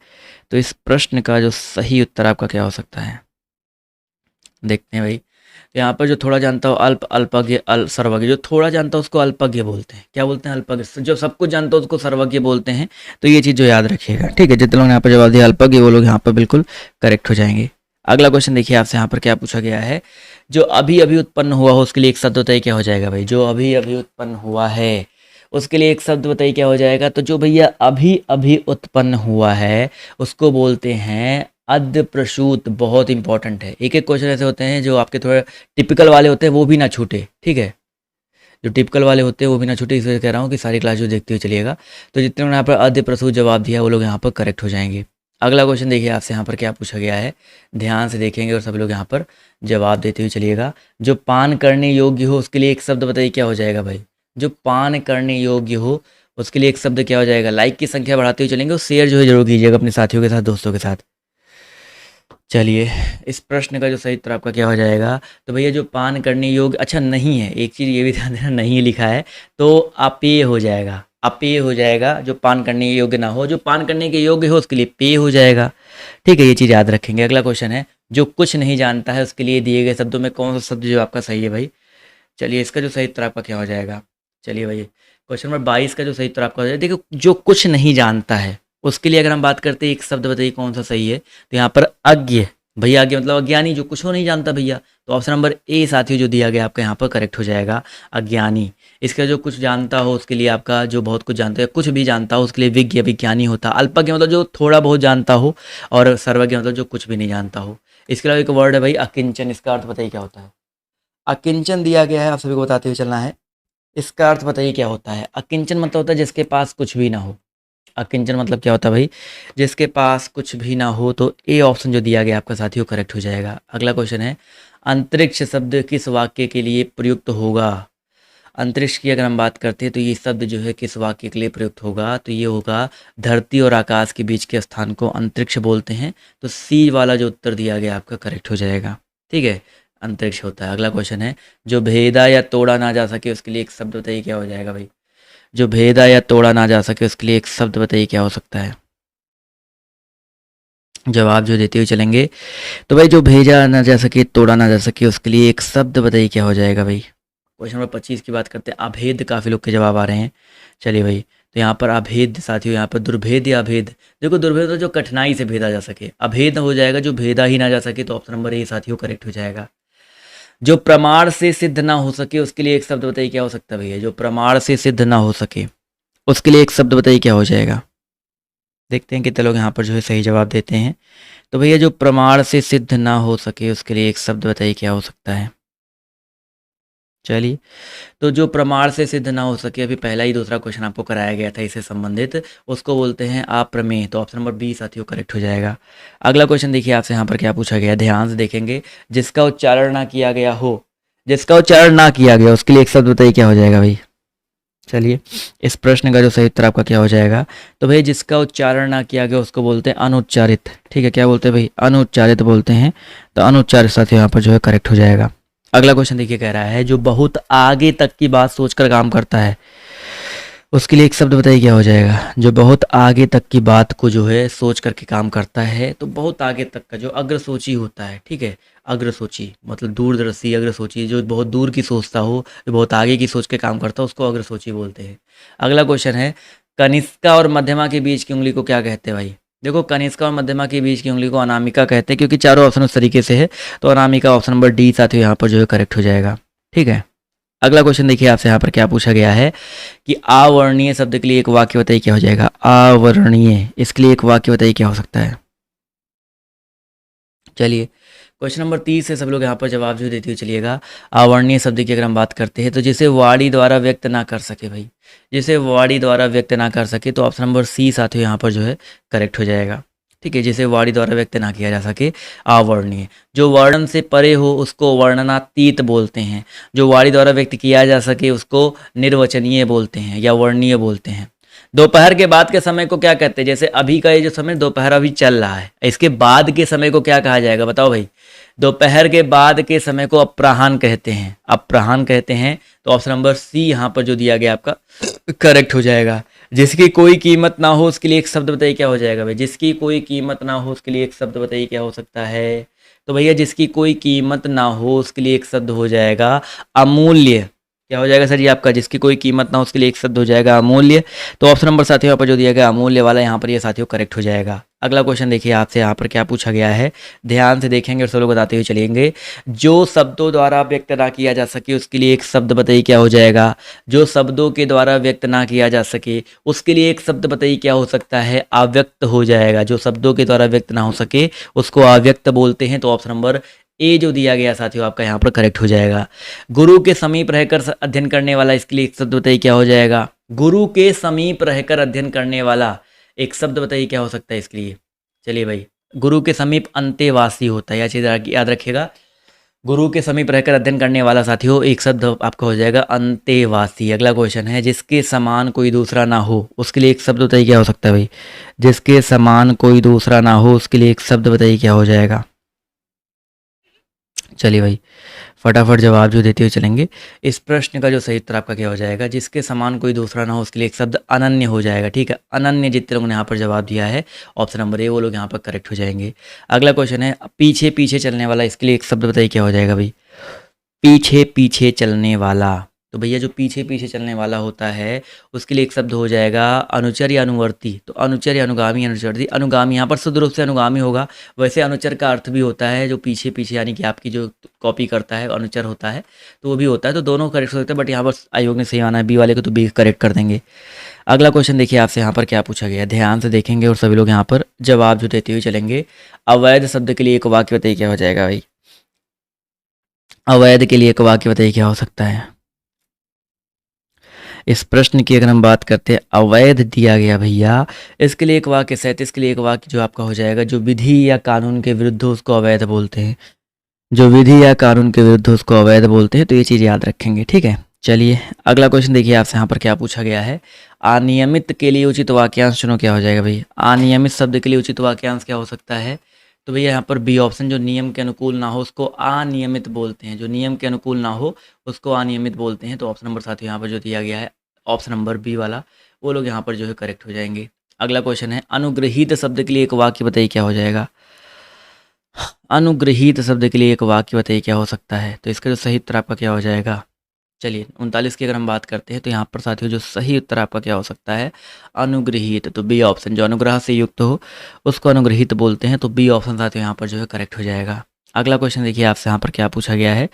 तो इस प्रश्न का जो सही उत्तर आपका क्या हो सकता है, देखते हैं भाई। तो यहाँ पर जो थोड़ा जानता हो अल्प, अल्पज्ञ, सर्वज्ञ। जो थोड़ा जानता हो उसको अल्पज्ञ बोलते हैं। क्या बोलते हैं? अल्पज्ञ। जो सब कुछ जानता हो उसको सर्वज्ञ बोलते हैं। तो ये चीज़ जो याद रखिएगा, ठीक है। जितने लोग यहाँ पर जवाब दिया अल्पज्ञ वो लोग यहाँ पर बिल्कुल करेक्ट हो जाएंगे। अगला क्वेश्चन देखिए आपसे यहाँ पर क्या पूछा गया है। जो अभी अभी उत्पन्न हुआ हो उसके लिए एक शब्द बताइए क्या हो जाएगा भाई। जो अभी अभी उत्पन्न हुआ है उसके लिए एक शब्द बताइए क्या हो जाएगा। तो जो भैया अभी अभी उत्पन्न हुआ है उसको बोलते हैं अद्य प्रसूत। बहुत इंपॉर्टेंट है। एक एक क्वेश्चन ऐसे होते हैं जो आपके थोड़े टिपिकल वाले होते हैं वो भी ना छूटे, ठीक है। जो टिपिकल वाले होते हैं वो भी ना छूटे, इसलिए कह रहा हूँ कि सारी क्लास जो देखते हुए चलिएगा। तो जितने लोगों ने यहाँ पर अद्य प्रसूत जवाब दिया वो लोग यहाँ पर करेक्ट हो जाएंगे। अगला क्वेश्चन देखिए आपसे यहाँ पर क्या पूछा गया है, ध्यान से देखेंगे और सब लोग यहाँ पर जवाब देते हुए चलिएगा। जो पान करने योग्य हो उसके लिए एक शब्द बताइए क्या हो जाएगा भाई। जो पान करने योग्य हो उसके लिए एक शब्द क्या हो जाएगा। लाइक की संख्या बढ़ाते हुए चलेंगे और शेयर जो है जरूर कीजिएगा अपने साथियों के साथ, दोस्तों के साथ। चलिए, इस प्रश्न का जो सही उत्तर आपका क्या हो जाएगा। तो भैया जो पान करने योग्य, अच्छा नहीं है, एक चीज़ ये भी ध्यान देना, नहीं लिखा है तो अपेय हो जाएगा। अपेय हो जाएगा। जो पान करने के योग्य ना हो, जो पान करने के योग्य हो उसके लिए पेय हो जाएगा, ठीक है। ये चीज़ याद रखेंगे। अगला क्वेश्चन है जो कुछ नहीं जानता है उसके लिए दिए गए शब्दों में कौन सा शब्द जो आपका सही है भाई। चलिए, इसका जो सही उत्तर आपका क्या हो जाएगा। चलिए भाई, क्वेश्चन नंबर 22 का जो सही उत्तर आपका हो जाएगा, देखो जो कुछ नहीं जानता है उसके लिए अगर हम बात करते हैं एक शब्द बताइए कौन सा सही है। तो यहाँ पर अज्ञ। भैया अज्ञ मतलब अज्ञानी, जो कुछ हो नहीं जानता भैया। तो ऑप्शन नंबर ए साथियों जो दिया गया आपका यहाँ पर करेक्ट हो जाएगा, अज्ञानी। इसका जो कुछ जानता हो उसके लिए आपका जो बहुत कुछ जानता है, कुछ भी जानता हो उसके लिए विज्ञ, विज्ञानी होता। अल्पज्ञ मतलब जो थोड़ा बहुत जानता हो, और सर्वज्ञ मतलब जो कुछ भी नहीं जानता हो। इसके अलावा एक वर्ड है भाई अकिंचन। इसका अर्थ बताइए क्या होता है। अकिंचन दिया गया है, आप सभी को बताते हुए चलना है। इसका अर्थ बताइए क्या होता है। अकिंचन मतलब होता है जिसके पास कुछ भी ना हो। अकिंचन मतलब क्या होता है भाई, जिसके पास कुछ भी ना हो। तो ए ऑप्शन जो दिया गया आपका साथियों करेक्ट हो जाएगा। अगला क्वेश्चन है अंतरिक्ष शब्द किस वाक्य के लिए प्रयुक्त होगा। अंतरिक्ष की अगर हम बात करते हैं तो ये शब्द जो है किस वाक्य के लिए प्रयुक्त होगा। तो ये होगा धरती और आकाश के बीच के स्थान को अंतरिक्ष बोलते हैं। तो सी वाला जो उत्तर दिया गया आपका करेक्ट हो जाएगा, ठीक है। अंतरिक्ष होता है। अगला क्वेश्चन है जो भेदा या तोड़ा ना जा सके उसके लिए एक शब्द बताइए क्या हो जाएगा भाई। जो भेदा या तोड़ा ना जा सके उसके लिए एक शब्द बताइए क्या हो सकता है। जवाब जो देते हुए चलेंगे। तो भाई जो भेजा ना जा सके, तोड़ा ना जा सके उसके लिए एक शब्द बताइए क्या हो जाएगा भाई। क्वेश्चन नंबर 25 की बात करते हैं। अभेद, काफ़ी लोग के जवाब आ रहे हैं। चलिए भाई, तो यहाँ पर अभेद साथियों, यहाँ पर दुर्भेद या अभेद। देखो दुर्भेद तो जो कठिनाई से भेदा जा सके, अभेद हो जाएगा जो भेदा ही ना जा सके। तो ऑप्शन नंबर ए साथियों करेक्ट हो जाएगा। जो प्रमाण से सिद्ध ना हो सके उसके लिए एक शब्द बताइए क्या हो सकता है भैया। जो प्रमाण से सिद्ध ना हो सके उसके लिए एक शब्द बताइए क्या हो जाएगा। देखते हैं कितने लोग यहाँ पर जो है सही जवाब देते हैं। तो भैया जो प्रमाण से सिद्ध ना हो सके उसके लिए एक शब्द बताइए क्या हो सकता है। चलिए, तो जो प्रमाण से सिद्ध ना हो सके, अभी पहला ही दूसरा क्वेश्चन आपको कराया गया था इससे संबंधित, उसको बोलते हैं अप्रमेय। तो ऑप्शन नंबर बी साथियों करेक्ट हो जाएगा। अगला क्वेश्चन देखिए आपसे यहाँ पर क्या पूछा गया, ध्यान से देखेंगे। जिसका उच्चारण ना किया गया हो, जिसका उच्चारण ना किया गया उसके लिए एक शब्द बताइए क्या हो जाएगा भाई। चलिए, इस प्रश्न का जो सही उत्तर आपका क्या हो जाएगा। तो भाई जिसका उच्चारण ना किया गया उसको बोलते हैं अनुच्चारित, ठीक है। क्या बोलते हैं भाई, अनुच्चारित बोलते हैं। तो अनुच्चारित साथियों यहाँ पर जो है करेक्ट हो जाएगा। अगला क्वेश्चन देखिए कह रहा है जो बहुत आगे तक की बात सोचकर काम करता है उसके लिए एक शब्द बताइए क्या हो जाएगा। जो बहुत आगे तक की बात को जो है सोच करके काम करता है, तो बहुत आगे तक का जो अग्रसोची होता है, ठीक है। अग्रसोची मतलब दूरदर्शी, अग्रसोची जो बहुत दूर की सोचता हो, जो बहुत आगे की सोच के काम करता हो उसको अग्रसोची बोलते हैं। अगला क्वेश्चन है कनिष्का और मध्यमा के बीच की उंगली को क्या कहते हैं भाई। देखो कनिष्का और मध्यमा के बीच की उंगली को अनामिका कहते हैं, क्योंकि चारों ऑप्शन उस तरीके से है, तो अनामिका ऑप्शन नंबर डी साथियों यहाँ पर जो है करेक्ट हो जाएगा। ठीक है, अगला क्वेश्चन देखिए आपसे यहाँ पर क्या पूछा गया है कि अवर्णीय शब्द के लिए एक वाक्य बताइए क्या हो जाएगा। अवर्णीय, इसके लिए एक वाक्य बताइए क्या हो सकता है। चलिए क्वेश्चन नंबर 30 से सब लोग यहाँ पर जवाब जो देते हुए चलिएगा। अवर्णीय शब्द की अगर हम बात करते हैं तो जिसे वाणी द्वारा व्यक्त ना कर सके, भाई जिसे वाणी द्वारा व्यक्त ना कर सके, तो ऑप्शन नंबर सी साथियों यहाँ पर जो है करेक्ट हो जाएगा। ठीक है, जिसे वाणी द्वारा व्यक्त ना किया जा सके, अवर्णीय। जो वर्णन से परे हो उसको वर्णनातीत बोलते हैं, जो वाणी द्वारा व्यक्त किया जा सके उसको निर्वचनीय बोलते हैं या वर्णीय बोलते हैं। दोपहर के बाद के समय को क्या कहते हैं, जैसे अभी का ये जो समय दोपहर अभी चल रहा है, इसके बाद के समय को क्या कहा जाएगा बताओ भाई। दोपहर के बाद के समय को अपराह्न कहते हैं, अपराह्न कहते हैं। तो ऑप्शन नंबर सी यहाँ पर जो दिया गया आपका करेक्ट हो जाएगा। जिसकी कोई कीमत ना हो उसके लिए एक शब्द बताइए क्या हो जाएगा भाई। जिसकी कोई कीमत ना हो उसके लिए एक शब्द बताइए क्या हो सकता है। तो भैया जिसकी कोई कीमत ना हो उसके लिए एक शब्द हो जाएगा अमूल्य। क्या हो जाएगा सर जी आपका, जिसकी कोई कीमत ना हो उसके लिए एक शब्द हो जाएगा अमूल्य। तो ऑप्शन नंबर साथियों यहाँ पर जो दिया गया अमूल्य वाला, यहाँ पर ये साथियों करेक्ट हो जाएगा। अगला क्वेश्चन देखिए आपसे यहाँ पर क्या पूछा गया है, ध्यान से देखेंगे और सब लोग बताते हुए चलेंगे। जो शब्दों द्वारा व्यक्त ना किया जा सके उसके लिए एक शब्द बताइए क्या हो जाएगा। जो शब्दों के द्वारा व्यक्त ना किया जा सके उसके लिए एक शब्द बताइए क्या हो सकता है, अव्यक्त हो जाएगा। जो शब्दों के द्वारा व्यक्त ना हो सके उसको अव्यक्त बोलते हैं। तो ऑप्शन नंबर ए जो दिया गया साथियों आपका यहाँ पर करेक्ट हो जाएगा। गुरु के समीप रहकर अध्ययन करने वाला, इसके लिए एक शब्द बताइए क्या हो जाएगा। गुरु के समीप रहकर अध्ययन करने वाला, एक शब्द बताइए क्या हो सकता है इसके लिए। चलिए भाई, गुरु के समीप अंतेवासी होता है, यह चीज़ याद रखिएगा। गुरु के समीप रहकर अध्ययन करने वाला साथियों, एक शब्द आपका हो जाएगा अंतेवासी। अगला क्वेश्चन है, जिसके समान कोई दूसरा ना हो उसके लिए एक शब्द बताइए क्या हो सकता है भाई। जिसके समान कोई दूसरा ना हो उसके लिए एक शब्द बताइए क्या हो जाएगा। चलिए भाई फटाफट जवाब जो देते हुए चलेंगे। इस प्रश्न का जो सही उत्तर आपका क्या हो जाएगा, जिसके समान कोई दूसरा ना हो उसके लिए एक शब्द अनन्य हो जाएगा। ठीक है, अनन्य जितने लोगों ने यहाँ पर जवाब दिया है ऑप्शन नंबर ए, वो लोग यहाँ पर करेक्ट हो जाएंगे। अगला क्वेश्चन है, पीछे पीछे चलने वाला, इसके लिए एक शब्द बताइए क्या हो जाएगा भाई। पीछे पीछे चलने वाला, तो भैया जो पीछे पीछे चलने वाला होता है उसके लिए एक शब्द हो जाएगा अनुचर या अनुवर्ती। तो अनुचर या अनुगामी, अनुचरती, अनुगामी यहाँ पर शुद्ध रूप से अनुगामी होगा। वैसे अनुचर का अर्थ भी होता है जो पीछे पीछे, यानी कि आपकी जो कॉपी करता है अनुचर होता है, तो वो भी होता है। तो दोनों करेक्ट हो सकते हैं, बट यहाँ पर आयोग ने सही आना है बी वाले को, तो बी करेक्ट कर देंगे। अगला क्वेश्चन देखिए आपसे यहाँ पर क्या पूछा गया है, ध्यान से देखेंगे और सभी लोग यहाँ पर जवाब जो देते हुए चलेंगे। अवैध शब्द के लिए एक वाक्य बताइए क्या हो जाएगा भाई। अवैध के लिए एक वाक्य बताइए क्या हो सकता है। इस प्रश्न की अगर हम बात करते हैं, अवैध दिया गया भैया, इसके लिए एक वाक्य 37 के लिए एक वाक्य जो आपका हो जाएगा, जो विधि या कानून के विरुद्ध हो उसको अवैध बोलते हैं। जो विधि या कानून के विरुद्ध हो उसको अवैध बोलते हैं। तो ये चीज़ याद रखेंगे। ठीक है, चलिए अगला क्वेश्चन देखिए आपसे यहाँ पर क्या पूछा गया है। अनियमित के लिए उचित वाक्यांश चुनो, क्या हो जाएगा भैया। अनियमित शब्द के लिए उचित वाक्यांश क्या हो सकता है। तो भैया यहाँ पर बी ऑप्शन, जो नियम के अनुकूल ना हो उसको अनियमित बोलते हैं। जो नियम के अनुकूल ना हो उसको अनियमित बोलते हैं। तो ऑप्शन नंबर साथ यहाँ पर जो दिया गया है ऑप्शन नंबर बी वाला, वो लोग यहाँ पर जो है करेक्ट हो जाएंगे। अगला क्वेश्चन है, अनुग्रहित शब्द के लिए एक वाक्य बताइए क्या हो जाएगा। अनुग्रहित शब्द के लिए एक वाक्य बताइए क्या हो सकता है। तो इसका जो सही उत्तर आपका क्या हो जाएगा। चलिए 39 की अगर हम बात करते हैं तो यहाँ पर साथियों जो सही उत्तर आपका क्या हो सकता है, अनुग्रहित। तो बी ऑप्शन, जो अनुग्रह से युक्त हो उसको अनुग्रहित बोलते हैं। तो बी ऑप्शन साथियों यहाँ पर जो है करेक्ट हो जाएगा। अगला क्वेश्चन देखिए आपसे यहाँ पर क्या पूछा गया है,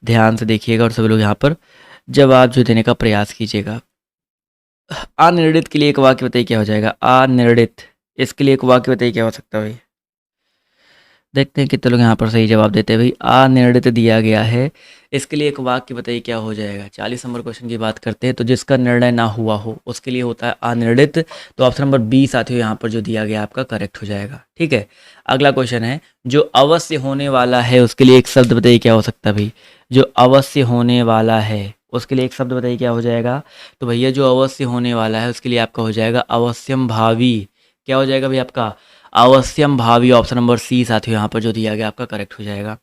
ध्यान से देखिएगा और सभी लोग यहाँ पर जवाब जो देने का प्रयास कीजिएगा। अनिर्णित के लिए एक वाक्य बताइए क्या हो जाएगा। अनिर्णित, इसके लिए एक वाक्य बताइए क्या हो सकता है भाई। देखते हैं कितने लोग यहाँ पर सही जवाब देते हैं भाई। अनिर्णित दिया गया है, इसके लिए एक वाक्य बताइए क्या हो जाएगा। 40 नंबर क्वेश्चन की बात करते हैं, तो जिसका निर्णय ना हुआ हो उसके लिए होता है अनिर्णित। तो ऑप्शन नंबर बी साथियों यहाँ पर जो दिया गया आपका करेक्ट हो जाएगा। ठीक है, अगला क्वेश्चन है, जो अवश्य होने वाला है उसके लिए एक शब्द बताइए क्या हो सकता है भाई। जो अवश्य होने वाला है उसके लिए एक शब्द बताइए क्या हो जाएगा। तो भैया जो अवश्य होने वाला है उसके लिए आपका हो जाएगा अवश्यम भावी। क्या हो जाएगा भाई आपका, अवश्यम भावी। ऑप्शन नंबर सी साथियों यहाँ पर जो दिया गया आपका करेक्ट हो जाएगा।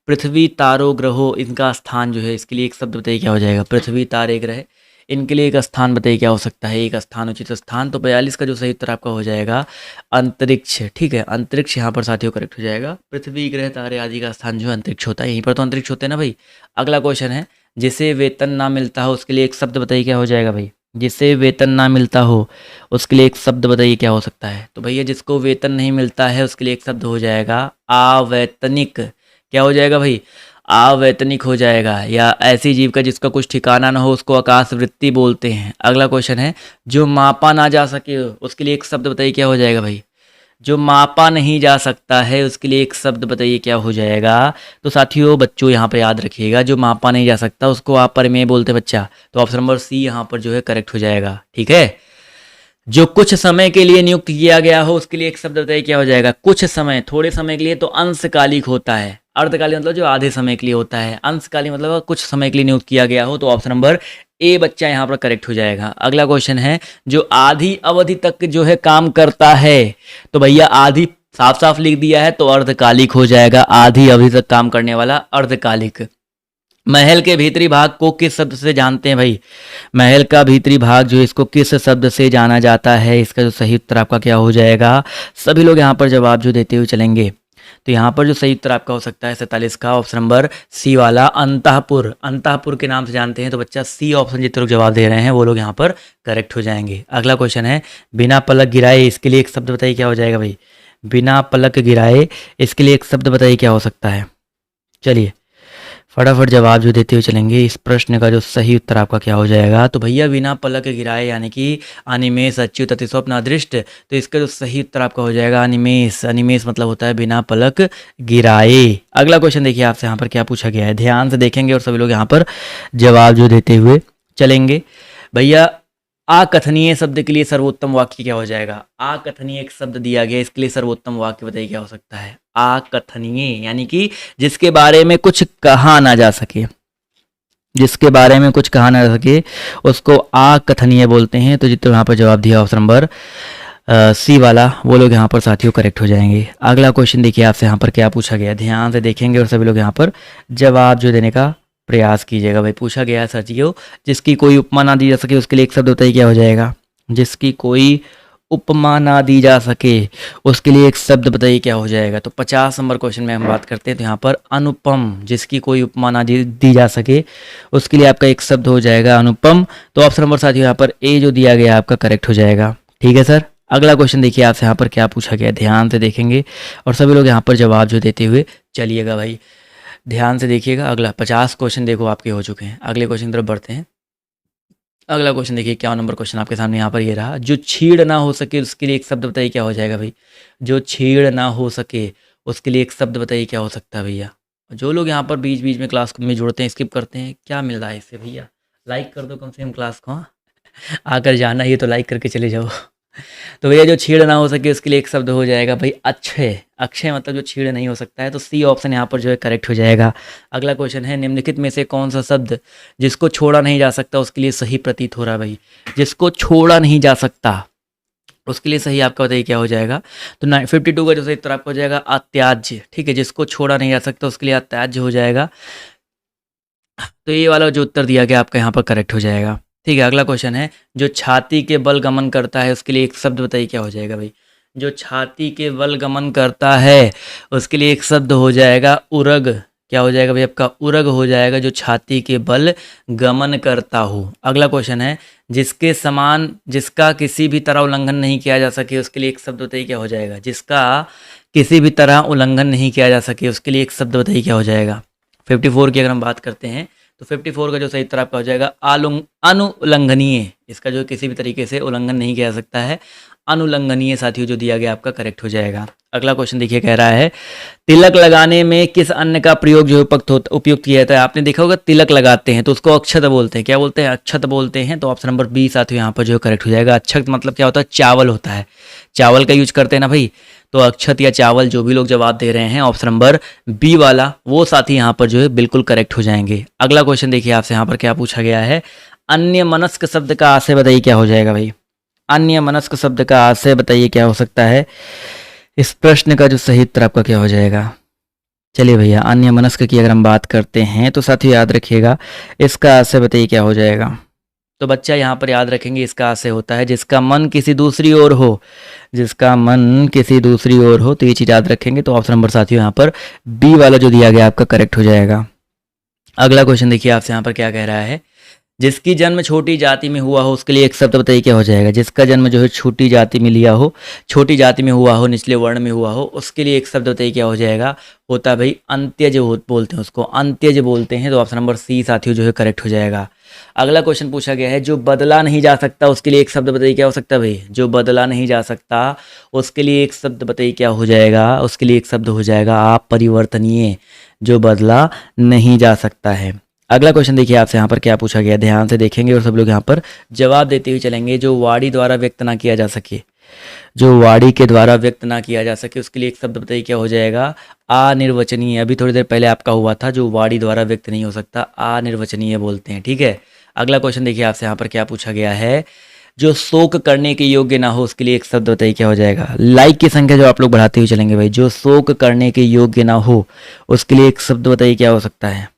पृथ्वी तारों ग्रहों, इनका स्थान जो है, इसके लिए एक शब्द बताइए क्या हो जाएगा। पृथ्वी तारे ग्रह, इनके लिए एक स्थान बताइए क्या हो सकता है। एक स्थान, उचित स्थान। तो 42 का जो सही उत्तर आपका हो जाएगा अंतरिक्ष। ठीक है, अंतरिक्ष यहाँ पर साथियों करेक्ट हो जाएगा। पृथ्वी ग्रह तारे आदि का स्थान जो है अंतरिक्ष होता है, यहीं पर तो अंतरिक्ष होते हैं ना भाई। अगला क्वेश्चन है, जिसे वेतन ना मिलता हो उसके लिए एक शब्द बताइए क्या हो जाएगा भाई। जिसे वेतन ना मिलता हो उसके लिए एक शब्द बताइए क्या हो सकता है। तो भैया जिसको वेतन नहीं मिलता है उसके लिए एक शब्द हो जाएगा अवैतनिक। क्या हो जाएगा भाई? अवैतनिक हो जाएगा। या ऐसी जीव का जिसका कुछ ठिकाना ना हो उसको आकाशवृत्ति बोलते हैं। अगला क्वेश्चन है जो मापा ना जा सके उसके लिए एक शब्द बताइए क्या हो जाएगा भाई? जो मापा नहीं जा सकता है उसके लिए एक शब्द बताइए क्या हो जाएगा। तो साथियों बच्चों यहाँ पे याद रखिएगा, जो मापा नहीं जा सकता उसको आप परिमेय बोलते हैं बच्चा। तो ऑप्शन नंबर सी यहाँ पर जो है करेक्ट हो जाएगा। ठीक है। जो कुछ समय के लिए नियुक्त किया गया हो उसके लिए एक शब्द बताइए क्या हो जाएगा। कुछ समय, थोड़े समय के लिए तो अंशकालिक होता है। अर्धकालिक मतलब जो आधे समय के लिए होता है। अंशकालिक मतलब कुछ समय के लिए नियुक्त किया गया हो। तो ऑप्शन नंबर ए बच्चा यहाँ पर करेक्ट हो जाएगा। अगला क्वेश्चन है जो आधी अवधि तक जो है काम करता है। तो भैया आधी साफ साफ लिख दिया है तो अर्धकालिक हो जाएगा। आधी अवधि तक काम करने वाला अर्धकालिक। महल के भीतरी भाग को किस शब्द से जानते हैं भाई? महल का भीतरी भाग जो है इसको किस शब्द से जाना जाता है? इसका जो सही उत्तर आपका क्या हो जाएगा? सभी लोग यहाँ पर जवाब जो देते हुए चलेंगे। तो यहाँ पर जो सही उत्तर आपका हो सकता है 47 का ऑप्शन नंबर सी वाला अंतःपुर। अंतःपुर के नाम से जानते हैं तो बच्चा सी ऑप्शन जितने लोग जवाब दे रहे हैं वो लोग यहाँ पर करेक्ट हो जाएंगे। अगला क्वेश्चन है बिना पलक गिराए इसके लिए एक शब्द बताइए क्या हो जाएगा भाई? बिना पलक गिराए इसके लिए एक शब्द बताइए क्या हो सकता है? चलिए फटाफट जवाब जो देते हुए चलेंगे। इस प्रश्न का जो सही उत्तर आपका क्या हो जाएगा? तो भैया बिना पलक गिराए यानी कि अनिमेष अच्युत अति स्वप्न अदृष्ट। तो इसका जो सही उत्तर आपका हो जाएगा अनिमेष। अनिमेष मतलब होता है बिना पलक गिराए। अगला क्वेश्चन देखिए आपसे यहाँ पर क्या पूछा गया है, ध्यान से देखेंगे और सभी लोग यहाँ पर जवाब जो देते हुए चलेंगे। भैया अकथनीय शब्द के लिए सर्वोत्तम वाक्य क्या हो जाएगा? अकथनीय एक शब्द दिया गया, इसके लिए सर्वोत्तम वाक्य बताइए क्या हो सकता है? अकथनीय यानी कि जिसके बारे में कुछ कहा ना जा सके, जिसके बारे में कुछ कहा ना जा सके उसको अकथनीय बोलते हैं। तो जितने यहाँ पर जवाब दिया ऑप्शन नंबर सी वाला वो लोग यहाँ पर साथियों करेक्ट हो जाएंगे। अगला क्वेश्चन देखिए आपसे यहाँ पर क्या पूछा गया, ध्यान से देखेंगे और सभी लोग यहाँ पर जवाब जो देने का प्रयास कीजिएगा। भाई पूछा गया है साथियों जिसकी कोई उपमा ना दी जा सके उसके लिए एक शब्द बताइए क्या हो जाएगा? जिसकी कोई उपमा ना दी जा सके उसके लिए एक शब्द बताइए क्या हो जाएगा? तो 50 नंबर क्वेश्चन में हम बात करते हैं तो यहाँ पर अनुपम। जिसकी कोई उपमा ना दी जा सके उसके लिए आपका एक शब्द हो जाएगा अनुपम। तो ऑप्शन नंबर साथियों यहाँ पर ए जो दिया गया आपका करेक्ट हो जाएगा। ठीक है सर। अगला क्वेश्चन देखिए आपसे यहाँ पर क्या पूछा गया, ध्यान से देखेंगे और सभी लोग यहाँ पर जवाब जो देते हुए चलिएगा। भाई ध्यान से देखिएगा। अगला 50 क्वेश्चन देखो आपके हो चुके हैं। अगले क्वेश्चन की तरफ बढ़ते हैं। अगला क्वेश्चन देखिए 51 नंबर क्वेश्चन आपके सामने यहाँ पर ये रहा, जो छीड़ ना हो सके उसके लिए एक शब्द बताइए क्या हो जाएगा भाई? जो छीड़ ना हो सके उसके लिए एक शब्द बताइए क्या हो सकता है भैया? जो लोग यहाँ पर बीच बीच में क्लास में जुड़ते हैं स्किप करते हैं, क्या मिल रहा है इससे भैया? लाइक कर दो कम से कम क्लास को। हाँ? आकर जाना ही तो लाइक करके चले जाओ। तो भैया जो छीड़ ना हो सके उसके लिए एक शब्द हो जाएगा भाई अक्षय। अक्षय मतलब जो छीड़ नहीं हो सकता है। तो सी ऑप्शन यहाँ पर जो है करेक्ट हो जाएगा। अगला क्वेश्चन है निम्नलिखित में से कौन सा शब्द जिसको छोड़ा नहीं जा सकता उसके लिए सही प्रतीत हो रहा है भाई? जिसको छोड़ा नहीं जा सकता उसके लिए सही आपका बताइए क्या हो जाएगा? तो 52 का जो सही उत्तर आपका हो जाएगा अत्याज्य। ठीक है, जिसको छोड़ा नहीं जा सकता उसके लिए अत्याज्य हो जाएगा। तो ये वाला जो उत्तर दिया गया आपका यहाँ पर करेक्ट हो जाएगा। ठीक है। अगला क्वेश्चन है जो छाती के बल गमन करता है उसके लिए एक शब्द बताइए क्या हो जाएगा भाई? जो छाती के बल गमन करता है उसके लिए एक शब्द हो जाएगा उरग। क्या हो जाएगा भाई आपका? उरग हो जाएगा, जो छाती के बल गमन करता हो। अगला क्वेश्चन है जिसके समान जिसका किसी भी तरह उल्लंघन नहीं किया जा सके उसके लिए एक शब्द बताइए क्या हो जाएगा? जिसका किसी भी तरह उल्लंघन नहीं किया जा सके उसके लिए एक शब्द बताइए क्या हो जाएगा? 54 की अगर हम बात करते हैं तो 54 का जो सही उत्तर आपका हो जाएगा अनुल्लंघनीय। इसका जो किसी भी तरीके से उल्लंघन नहीं किया जा सकता है, अनुल्लंघनीय साथियों जो दिया गया आपका करेक्ट हो जाएगा। अगला क्वेश्चन देखिए कह रहा है तिलक लगाने में किस अन्न का प्रयोग जो उपयुक्त किया जाता है? आपने देखा होगा तिलक लगाते हैं तो उसको अक्षत बोलते हैं। क्या बोलते हैं? अक्षत बोलते हैं। तो ऑप्शन नंबर बी साथियों यहाँ पर जो करेक्ट हो जाएगा। अक्षत मतलब क्या होता है? चावल होता है। चावल का यूज करते हैं ना भाई। तो अक्षत या चावल जो भी लोग जवाब दे रहे हैं ऑप्शन नंबर बी वाला वो साथी यहाँ पर जो है बिल्कुल करेक्ट हो जाएंगे। अगला क्वेश्चन देखिए आपसे यहाँ पर क्या पूछा गया है, अन्य मनस्क शब्द का आशय बताइए क्या हो जाएगा भाई? अन्य मनस्क शब्द का आशय बताइए क्या हो सकता है? इस प्रश्न का जो सही उत्तर आपका क्या हो जाएगा? चलिए भैया अन्य मनस्क की अगर हम बात करते हैं तो साथियों याद रखिएगा इसका आशय बताइए क्या हो जाएगा? तो बच्चा यहाँ पर याद रखेंगे इसका आशय होता है जिसका मन किसी दूसरी ओर हो। जिसका मन किसी दूसरी ओर हो, तो ये चीज़ याद रखेंगे। तो ऑप्शन नंबर साथियों यहाँ पर बी वाला जो दिया गया आपका करेक्ट हो जाएगा। अगला क्वेश्चन देखिए आपसे यहाँ पर क्या कह रहा है, जिसकी जन्म छोटी जाति में हुआ हो उसके लिए एक शब्द बताइए क्या हो जाएगा। जिसका जन्म जो है छोटी जाति में लिया हो, छोटी जाति में हुआ हो, निचले वर्ण में हुआ हो, उसके लिए एक शब्द बताइए क्या हो जाएगा। होता है भाई अंत्यज बोलते हैं उसको, अंत्यज बोलते हैं। तो ऑप्शन नंबर सी साथियों जो है करेक्ट हो जाएगा। अगला क्वेश्चन पूछा गया है जो बदला नहीं जा सकता उसके लिए एक शब्द बताइए क्या हो सकता है भाई। जो बदला नहीं जा सकता उसके लिए एक शब्द बताइए क्या हो जाएगा। उसके लिए एक शब्द हो जाएगा अपरिवर्तनीय। जो बदला नहीं जा सकता है। अगला क्वेश्चन देखिए आपसे यहाँ पर क्या पूछा गया, ध्यान से देखेंगे और सब लोग यहाँ पर जवाब देते हुए चलेंगे। जो वाणी द्वारा व्यक्त ना किया जा सके, जो वाणी के द्वारा व्यक्त ना किया जा सके उसके लिए एक शब्द बताइए क्या हो जाएगा। अनिर्वचनीय। अभी थोड़ी देर पहले आपका हुआ था जो वाणी द्वारा व्यक्त नहीं हो सकता, अनिर्वचनीय बोलते हैं। ठीक है। अगला क्वेश्चन देखिए आपसे यहाँ पर क्या पूछा गया है। जो शोक करने के योग्य ना हो उसके लिए एक शब्द बताइए क्या हो जाएगा। लाइक की संख्या जो आप लोग बढ़ाते हुए चलेंगे भाई। जो शोक करने के योग्य ना हो उसके लिए एक शब्द बताइए क्या हो सकता है।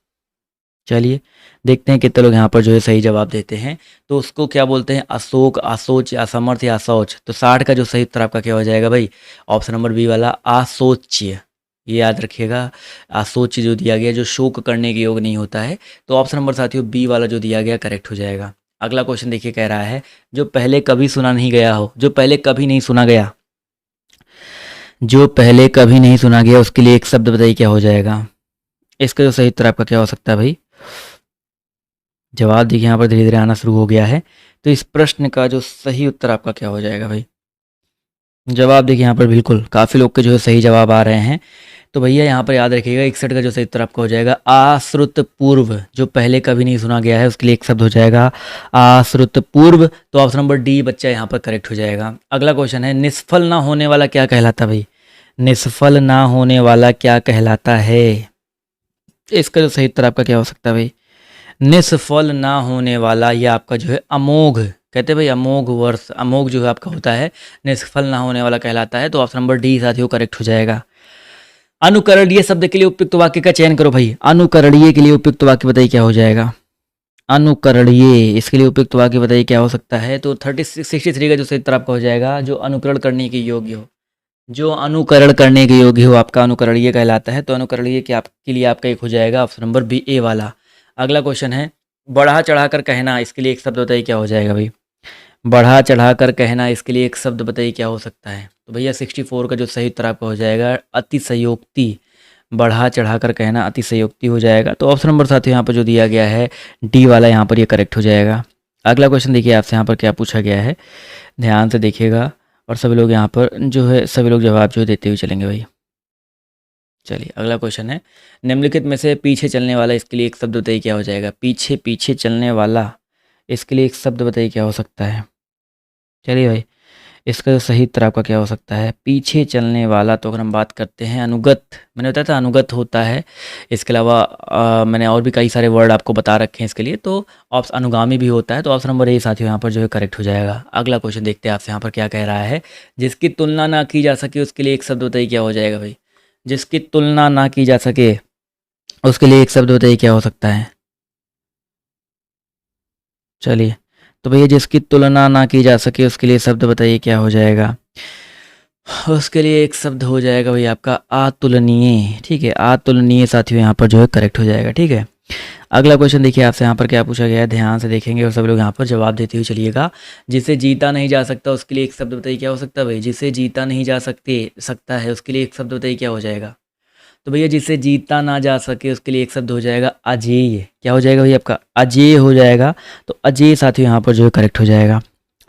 चलिए देखते हैं कितने लोग यहाँ पर जो है सही जवाब देते हैं। तो उसको क्या बोलते हैं, अशोक, असोच, असमर्थ या असौच। तो 60 का जो सही उत्तर आपका क्या हो जाएगा भाई। ऑप्शन नंबर बी वाला असोच्य। ये याद रखिएगा, असोच्य जो दिया गया जो शोक करने के योग नहीं होता है। तो ऑप्शन नंबर साथियों बी वाला जो दिया गया करेक्ट हो जाएगा। अगला क्वेश्चन देखिए कह रहा है जो पहले कभी सुना नहीं गया हो, जो पहले कभी नहीं सुना गया, जो पहले कभी नहीं सुना गया उसके लिए एक शब्द बताइए क्या हो जाएगा। इसका जो सही उत्तर आपका क्या हो सकता है भाई। जवाब देखिए यहाँ पर धीरे धीरे आना शुरू हो गया है। तो इस प्रश्न का जो सही उत्तर आपका क्या हो जाएगा भाई। जवाब देखिए यहाँ पर बिल्कुल काफ़ी लोग के जो है सही जवाब आ रहे हैं। तो भैया यहाँ पर याद रखिएगा 61 का जो सही उत्तर आपका हो जाएगा आश्रुत पूर्व। जो पहले कभी नहीं सुना गया है उसके लिए एक शब्द हो जाएगा आश्रुत पूर्व। तो ऑप्शन नंबर डी बच्चा यहाँ पर करेक्ट हो जाएगा। अगला क्वेश्चन है निष्फल ना होने वाला क्या कहलाता भाई। निष्फल ना होने वाला क्या कहलाता है। इसका जो सही उत्तर आपका क्या हो सकता है भाई। निष्फल ना होने वाला ये आपका जो है अमोघ, कहते हैं भाई अमोघ वर्ष, अमोघ जो है आपका होता है निष्फल ना होने वाला कहलाता है। तो ऑप्शन नंबर डी साथियों करेक्ट हो जाएगा। अनुकरणीय शब्द के लिए उपयुक्त वाक्य का चयन करो भाई। अनुकरणीय के लिए उपयुक्त वाक्य बताइए क्या हो जाएगा। अनुकरणीय इसके लिए उपयुक्त वाक्य बताइए क्या हो सकता है। तो 63 का जो सही उत्तर आपका हो जाएगा जो अनुकरण करने के योग्य हो, जो अनुकरण करने के योग्य हो आपका अनुकरणीय कहलाता है। तो अनुकरणीय के लिए आपका एक हो जाएगा ऑप्शन नंबर बी ए वाला। अगला क्वेश्चन है बढ़ा चढ़ाकर कहना, इसके लिए एक शब्द बताइए क्या हो जाएगा भाई। बढ़ा चढ़ाकर कहना इसके लिए एक शब्द बताइए क्या हो सकता है। तो भैया 64 का जो सही उत्तर आपका हो जाएगा अतिशयोक्ति। बढ़ा चढ़ाकर कहना अतिशयोक्ति हो जाएगा। तो ऑप्शन नंबर साथियों यहाँ पर जो दिया गया है डी वाला यहाँ पर ये करेक्ट हो जाएगा। अगला क्वेश्चन देखिए आपसे यहाँ पर क्या पूछा गया है, ध्यान से देखिएगा और सभी लोग यहाँ पर जो है सभी लोग जवाब जो है देते हुए चलेंगे भाई। चलिए अगला क्वेश्चन है निम्नलिखित में से पीछे चलने वाला इसके लिए एक शब्द बताइए क्या हो जाएगा। पीछे पीछे चलने वाला इसके लिए एक शब्द बताइए क्या हो सकता है। चलिए भाई इसका जो सही उत्तर आपका क्या हो सकता है। पीछे चलने वाला तो अगर हम बात करते हैं अनुगत, मैंने बताया था अनुगत होता है। इसके अलावा मैंने और भी कई सारे वर्ड आपको बता रखे हैं इसके लिए। तो ऑप्शन अनुगामी भी होता है। तो ऑप्शन नंबर ए साथियों यहाँ पर जो है करेक्ट हो जाएगा। अगला क्वेश्चन देखते हैं आपसे यहाँ पर क्या कह रहा है। जिसकी तुलना ना की जा सके उसके लिए एक शब्द बताइए क्या हो जाएगा भाई। जिसकी तुलना ना की जा सके उसके लिए एक शब्द बताइए क्या हो सकता है। चलिए तो भैया जिसकी तुलना ना की जा सके उसके लिए शब्द बताइए क्या हो जाएगा। उसके लिए एक शब्द हो जाएगा भाई आपका अतुलनीय। ठीक है, अतुलनीय साथियों यहाँ पर जो है करेक्ट हो जाएगा। ठीक है। अगला क्वेश्चन देखिए आपसे यहाँ पर क्या पूछा गया है, ध्यान से देखेंगे और सब लोग यहाँ पर जवाब देते हुए चलिएगा। जिसे जीता नहीं जा सकता उसके लिए एक शब्द बताइए क्या हो सकता है भाई। जिसे जीता नहीं जा सकता है उसके लिए एक शब्द बताइए क्या हो जाएगा। तो भैया जिसे जीता ना जा सके उसके लिए एक शब्द हो जाएगा अजेय। क्या हो जाएगा भैया आपका अजेय हो जाएगा। तो अजेय साथियों यहाँ पर जो है करेक्ट हो जाएगा।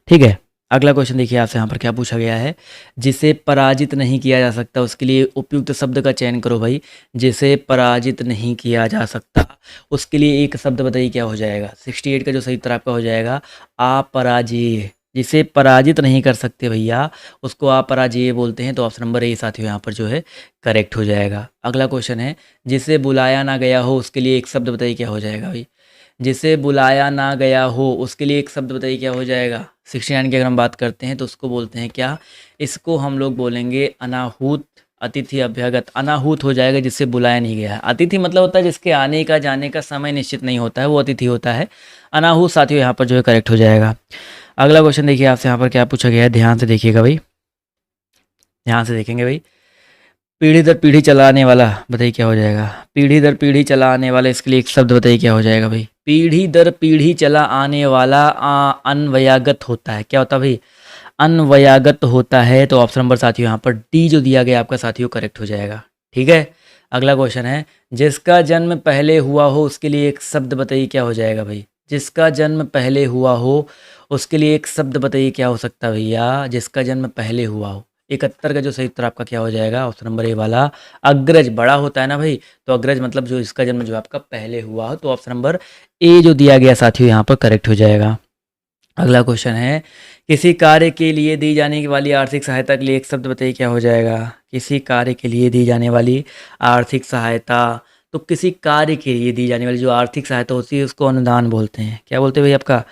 ठीक है। अगला क्वेश्चन देखिए आपसे यहाँ पर क्या पूछा गया है। जिसे पराजित नहीं किया जा सकता उसके लिए उपयुक्त शब्द का चयन करो भाई। जिसे पराजित नहीं किया जा सकता उसके लिए एक शब्द बताइए क्या हो जाएगा। 68 का जो सही उत्तर आपका हो जाएगा अपराजेय। जिसे पराजित नहीं कर सकते भैया उसको अपराजेय बोलते हैं। तो ऑप्शन नंबर ए साथियों यहाँ पर जो है करेक्ट हो जाएगा। अगला क्वेश्चन है जिसे बुलाया ना गया हो उसके लिए एक शब्द बताइए क्या हो जाएगा भाई। जिसे बुलाया ना गया हो उसके लिए एक शब्द बताइए क्या हो जाएगा। 69 की अगर हम बात करते हैं तो उसको बोलते हैं क्या, इसको हम लोग बोलेंगे अनाहूत अतिथि अभ्यागत। अनाहूत हो जाएगा जिससे बुलाया नहीं गया है। अतिथि मतलब होता है जिसके आने का जाने का समय निश्चित नहीं होता है, वो अतिथि होता है। अनाहूत साथियों यहाँ पर जो है करेक्ट हो जाएगा। अगला क्वेश्चन देखिए आपसे यहाँ पर क्या पूछा गया है, ध्यान से देखिएगा भाई, ध्यान से देखेंगे भाई। पीढ़ी दर पीढ़ी चला आने वाला, बताइए क्या हो जाएगा। पीढ़ी दर पीढ़ी चला आने वाला, इसके लिए एक शब्द बताइए क्या हो जाएगा भाई। पीढ़ी दर पीढ़ी चला आने वाला अन्वयागत होता है। क्या होता है भाई? अन्वयागत होता है। तो ऑप्शन नंबर साथियों यहाँ पर डी जो दिया गया आपका साथियों करेक्ट हो जाएगा। ठीक है, अगला क्वेश्चन है, जिसका जन्म पहले हुआ हो उसके लिए एक शब्द बताइए क्या हो जाएगा भाई। जिसका जन्म पहले हुआ हो उसके लिए एक शब्द बताइए क्या हो सकता है भैया। जिसका जन्म पहले हुआ हो, 71 का जो सही उत्तर आपका क्या हो जाएगा, ऑप्शन नंबर ए वाला अग्रज। बड़ा होता है ना भाई, तो अग्रज मतलब जो इसका जन्म जो आपका पहले हुआ हो, तो ऑप्शन नंबर ए जो दिया गया साथियों यहाँ पर करेक्ट हो जाएगा। अगला क्वेश्चन है, किसी कार्य के लिए दी जाने वाली आर्थिक सहायता के लिए एक शब्द बताइए क्या हो जाएगा। किसी कार्य के लिए दी जाने वाली आर्थिक सहायता, तो किसी कार्य के लिए दी जाने वाली जो आर्थिक सहायता होती है उसको अनुदान बोलते हैं। क्या बोलते हैं भाई आपका?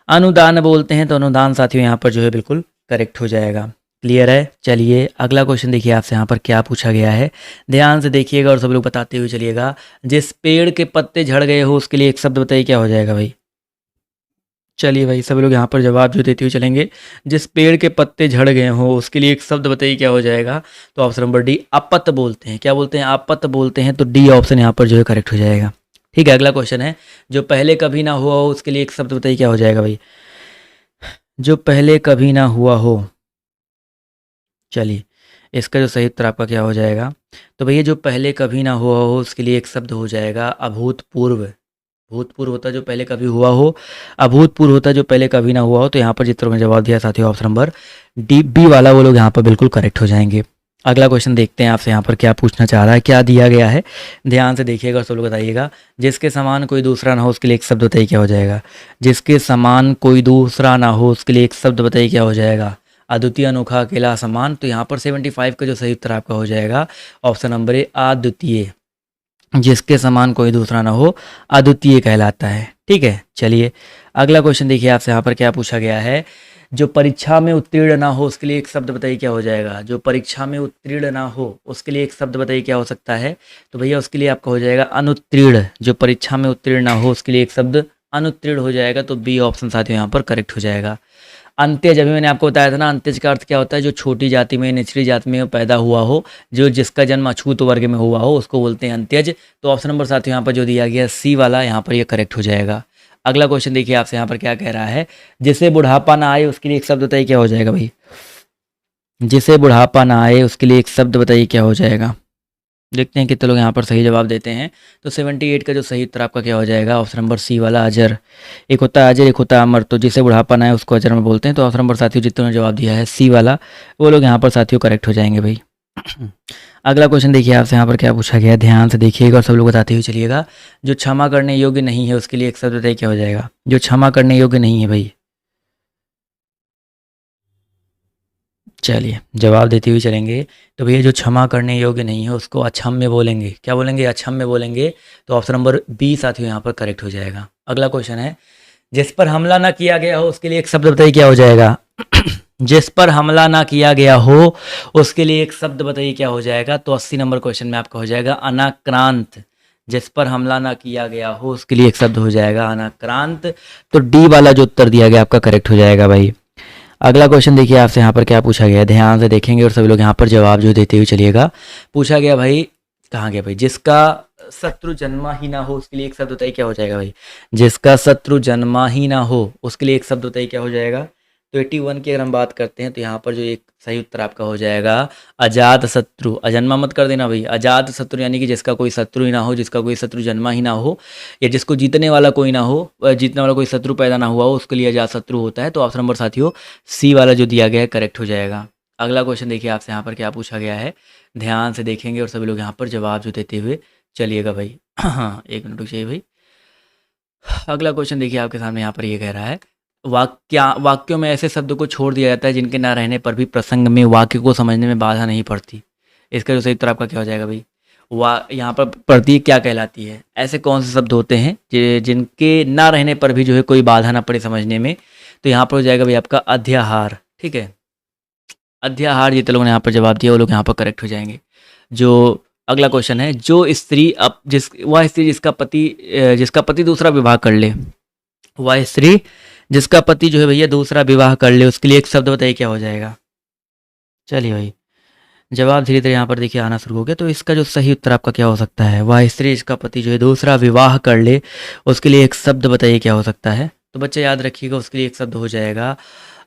अनुदान बोलते हैं। तो अनुदान साथियों यहाँ पर जो है बिल्कुल करेक्ट हो जाएगा। क्लियर है। चलिए अगला क्वेश्चन देखिए आपसे यहाँ पर क्या पूछा गया है, ध्यान से देखिएगा और सब लोग बताते हुए चलिएगा। जिस पेड़ के पत्ते झड़ गए हो उसके लिए एक शब्द बताइए क्या हो जाएगा भाई। चलिए भाई सभी लोग यहाँ पर जवाब जो देते हुए चलेंगे। जिस पेड़ के पत्ते झड़ गए हो उसके लिए एक शब्द बताइए क्या हो जाएगा। तो ऑप्शन नंबर डी अपत बोलते हैं। क्या बोलते हैं? अपत बोलते हैं। तो डी ऑप्शन यहाँ पर जो है करेक्ट हो जाएगा। ठीक है, अगला क्वेश्चन है, जो पहले कभी ना हुआ हो उसके लिए एक शब्द बताइए क्या हो जाएगा भाई। जो पहले कभी ना हुआ हो, चलिए इसका जो सही उत्तर आपका क्या हो जाएगा। तो भैया जो पहले कभी ना हुआ हो उसके लिए एक शब्द हो जाएगा अभूतपूर्व। भूतपूर्व होता जो पहले कभी हुआ हो, अभूतपूर्व होता जो पहले कभी ना हुआ हो। तो यहाँ पर जितने लोगों ने जवाब दिया साथियों ऑप्शन नंबर डी बी वाला, वो लोग यहाँ पर बिल्कुल करेक्ट हो जाएंगे। अगला क्वेश्चन देखते हैं आपसे यहाँ पर क्या पूछना चाह रहा है, क्या दिया गया है, ध्यान से देखिएगा और सब लोग बताइएगा। जिसके समान कोई दूसरा ना हो उसके लिए एक शब्द बताइए क्या हो जाएगा। जिसके समान कोई दूसरा ना हो उसके लिए एक शब्द बताइए क्या हो जाएगा। अद्वितीय, अनोखा, अकेला, समान। तो यहाँ पर 75 का जो सही उत्तर आपका हो जाएगा ऑप्शन नंबर ए अद्वितीय। जिसके समान कोई दूसरा ना हो अद्वितीय कहलाता है। ठीक है, चलिए अगला क्वेश्चन देखिए आपसे यहाँ पर क्या पूछा गया है। जो परीक्षा में उत्तीर्ण ना हो उसके लिए एक शब्द बताइए क्या हो जाएगा। जो परीक्षा में उत्तीर्ण ना हो उसके लिए एक शब्द बताइए क्या हो सकता है। तो भैया उसके लिए आपका हो जाएगा अनुत्तीर्ण। जो परीक्षा में उत्तीर्ण ना हो उसके लिए एक शब्द अनुत्तीर्ण हो जाएगा। तो बी ऑप्शन साथियों यहाँ पर करेक्ट हो जाएगा। अंत्यज, अभी मैंने आपको बताया था ना, अंत्यज का अर्थ क्या होता है, जो छोटी जाति में, निचली जाति में पैदा हुआ हो, जो जिसका जन्म अछूत वर्ग में हुआ हो उसको बोलते हैं अंत्यज। तो ऑप्शन नंबर साथियों यहाँ पर जो दिया गया सी वाला, यहाँ पर ये करेक्ट हो जाएगा। अगला क्वेश्चन देखिए आपसे यहाँ पर क्या कह रहा है, जिसे बुढ़ापा ना आए उसके लिए एक शब्द बताइए क्या हो जाएगा भाई। जिसे बुढ़ापा ना आए उसके लिए एक शब्द बताइए क्या हो जाएगा। देखते हैं कितने लोग यहाँ पर सही जवाब देते हैं। तो 78 का जो सही उत्तर आपका क्या हो जाएगा, ऑप्शन नंबर सी वाला अजर। एक होता है अजर, एक होता है अमर। तो जिसे बुढ़ापा ना है उसको अजर में बोलते हैं। तो ऑप्शन नंबर साथियों जितने जवाब दिया है सी वाला, वो लोग यहाँ पर साथियों करेक्ट हो जाएंगे भाई। अगला क्वेश्चन देखिए आपसे यहाँ पर क्या पूछा गया है, ध्यान से देखिएगा और सब लोग बताते हुए चलिएगा। जो क्षमा करने योग्य नहीं है उसके लिए एक शब्द बताइए क्या हो जाएगा। जो क्षमा करने योग्य नहीं है भाई, चलिए जवाब देते हुए चलेंगे। तो भैया जो क्षमा करने योग्य नहीं है उसको अक्षम्य बोलेंगे। क्या बोलेंगे? अक्षम्य बोलेंगे। तो ऑप्शन नंबर बी साथियों यहाँ पर करेक्ट हो जाएगा। अगला क्वेश्चन है, जिस पर हमला ना किया गया हो उसके लिए एक शब्द बताइए क्या हो जाएगा। जिस पर हमला ना किया गया हो उसके लिए एक शब्द बताइए क्या हो जाएगा। तो 80 नंबर क्वेश्चन में आपका हो जाएगा अनाक्रांत। जिस पर हमला ना किया गया हो उसके लिए एक शब्द हो जाएगा अनाक्रांत। तो डी वाला जो उत्तर दिया गया आपका करेक्ट हो जाएगा भाई। अगला क्वेश्चन देखिए आपसे यहाँ पर क्या पूछा गया है, ध्यान से देखेंगे और सभी लोग यहाँ पर जवाब जो देते हुए चलिएगा। पूछा गया भाई, कहाँ गया भाई, जिसका शत्रु जन्मा ही ना हो उसके लिए एक शब्द बताइए क्या हो जाएगा भाई। जिसका शत्रु जन्मा ही ना हो उसके लिए एक शब्द बताइए क्या हो जाएगा। तो 81 की अगर हम बात करते हैं तो यहाँ पर जो एक सही उत्तर आपका हो जाएगा अजात शत्रु। अजन्मा मत कर देना भाई, अजात शत्रु यानी कि जिसका कोई शत्रु ही ना हो, जिसका कोई शत्रु जन्मा ही ना हो, या जिसको जीतने वाला कोई ना हो, जीतने वाला कोई शत्रु पैदा ना हुआ हो, उसके लिए अजात शत्रु होता है। तो ऑप्शन नंबर साथियों सी वाला जो दिया गया है करेक्ट हो जाएगा। अगला क्वेश्चन देखिए आपसे यहाँ पर क्या पूछा गया है, ध्यान से देखेंगे और सभी लोग यहाँ पर जवाब जो देते हुए चलिएगा भाई। हाँ एक मिनट रुक जाइए भाई। अगला क्वेश्चन देखिए आपके सामने यहाँ पर ये कह रहा है, वाक्यों में ऐसे शब्दों को छोड़ दिया जाता है जिनके ना रहने पर भी प्रसंग में वाक्य को समझने में बाधा नहीं पड़ती। इसका जो सही उत्तर आपका क्या हो जाएगा भाई। यहाँ पर प्रतीक क्या कहलाती है, ऐसे कौन से शब्द होते हैं जिनके ना रहने पर भी जो है कोई बाधा ना पड़े समझने में। तो यहाँ पर हो जाएगा भाई आपका अध्याहार। ठीक है, अध्याहार। जितने लोगों ने यहाँ पर जवाब दिया वो लोग यहाँ पर करेक्ट हो जाएंगे। जो अगला क्वेश्चन है, जो स्त्री वह स्त्री जिसका पति दूसरा विवाह कर ले, वह स्त्री जिसका पति जो है भैया दूसरा विवाह कर ले उसके लिए एक शब्द बताइए क्या हो जाएगा। चलिए भाई, जवाब धीरे धीरे यहाँ पर देखिए आना शुरू हो गया। तो इसका जो सही उत्तर आपका क्या हो सकता है, वह स्त्री इसका पति जो है दूसरा विवाह कर ले, उसके लिए एक शब्द बताइए क्या हो सकता है। तो बच्चे याद रखिएगा, उसके लिए एक शब्द हो जाएगा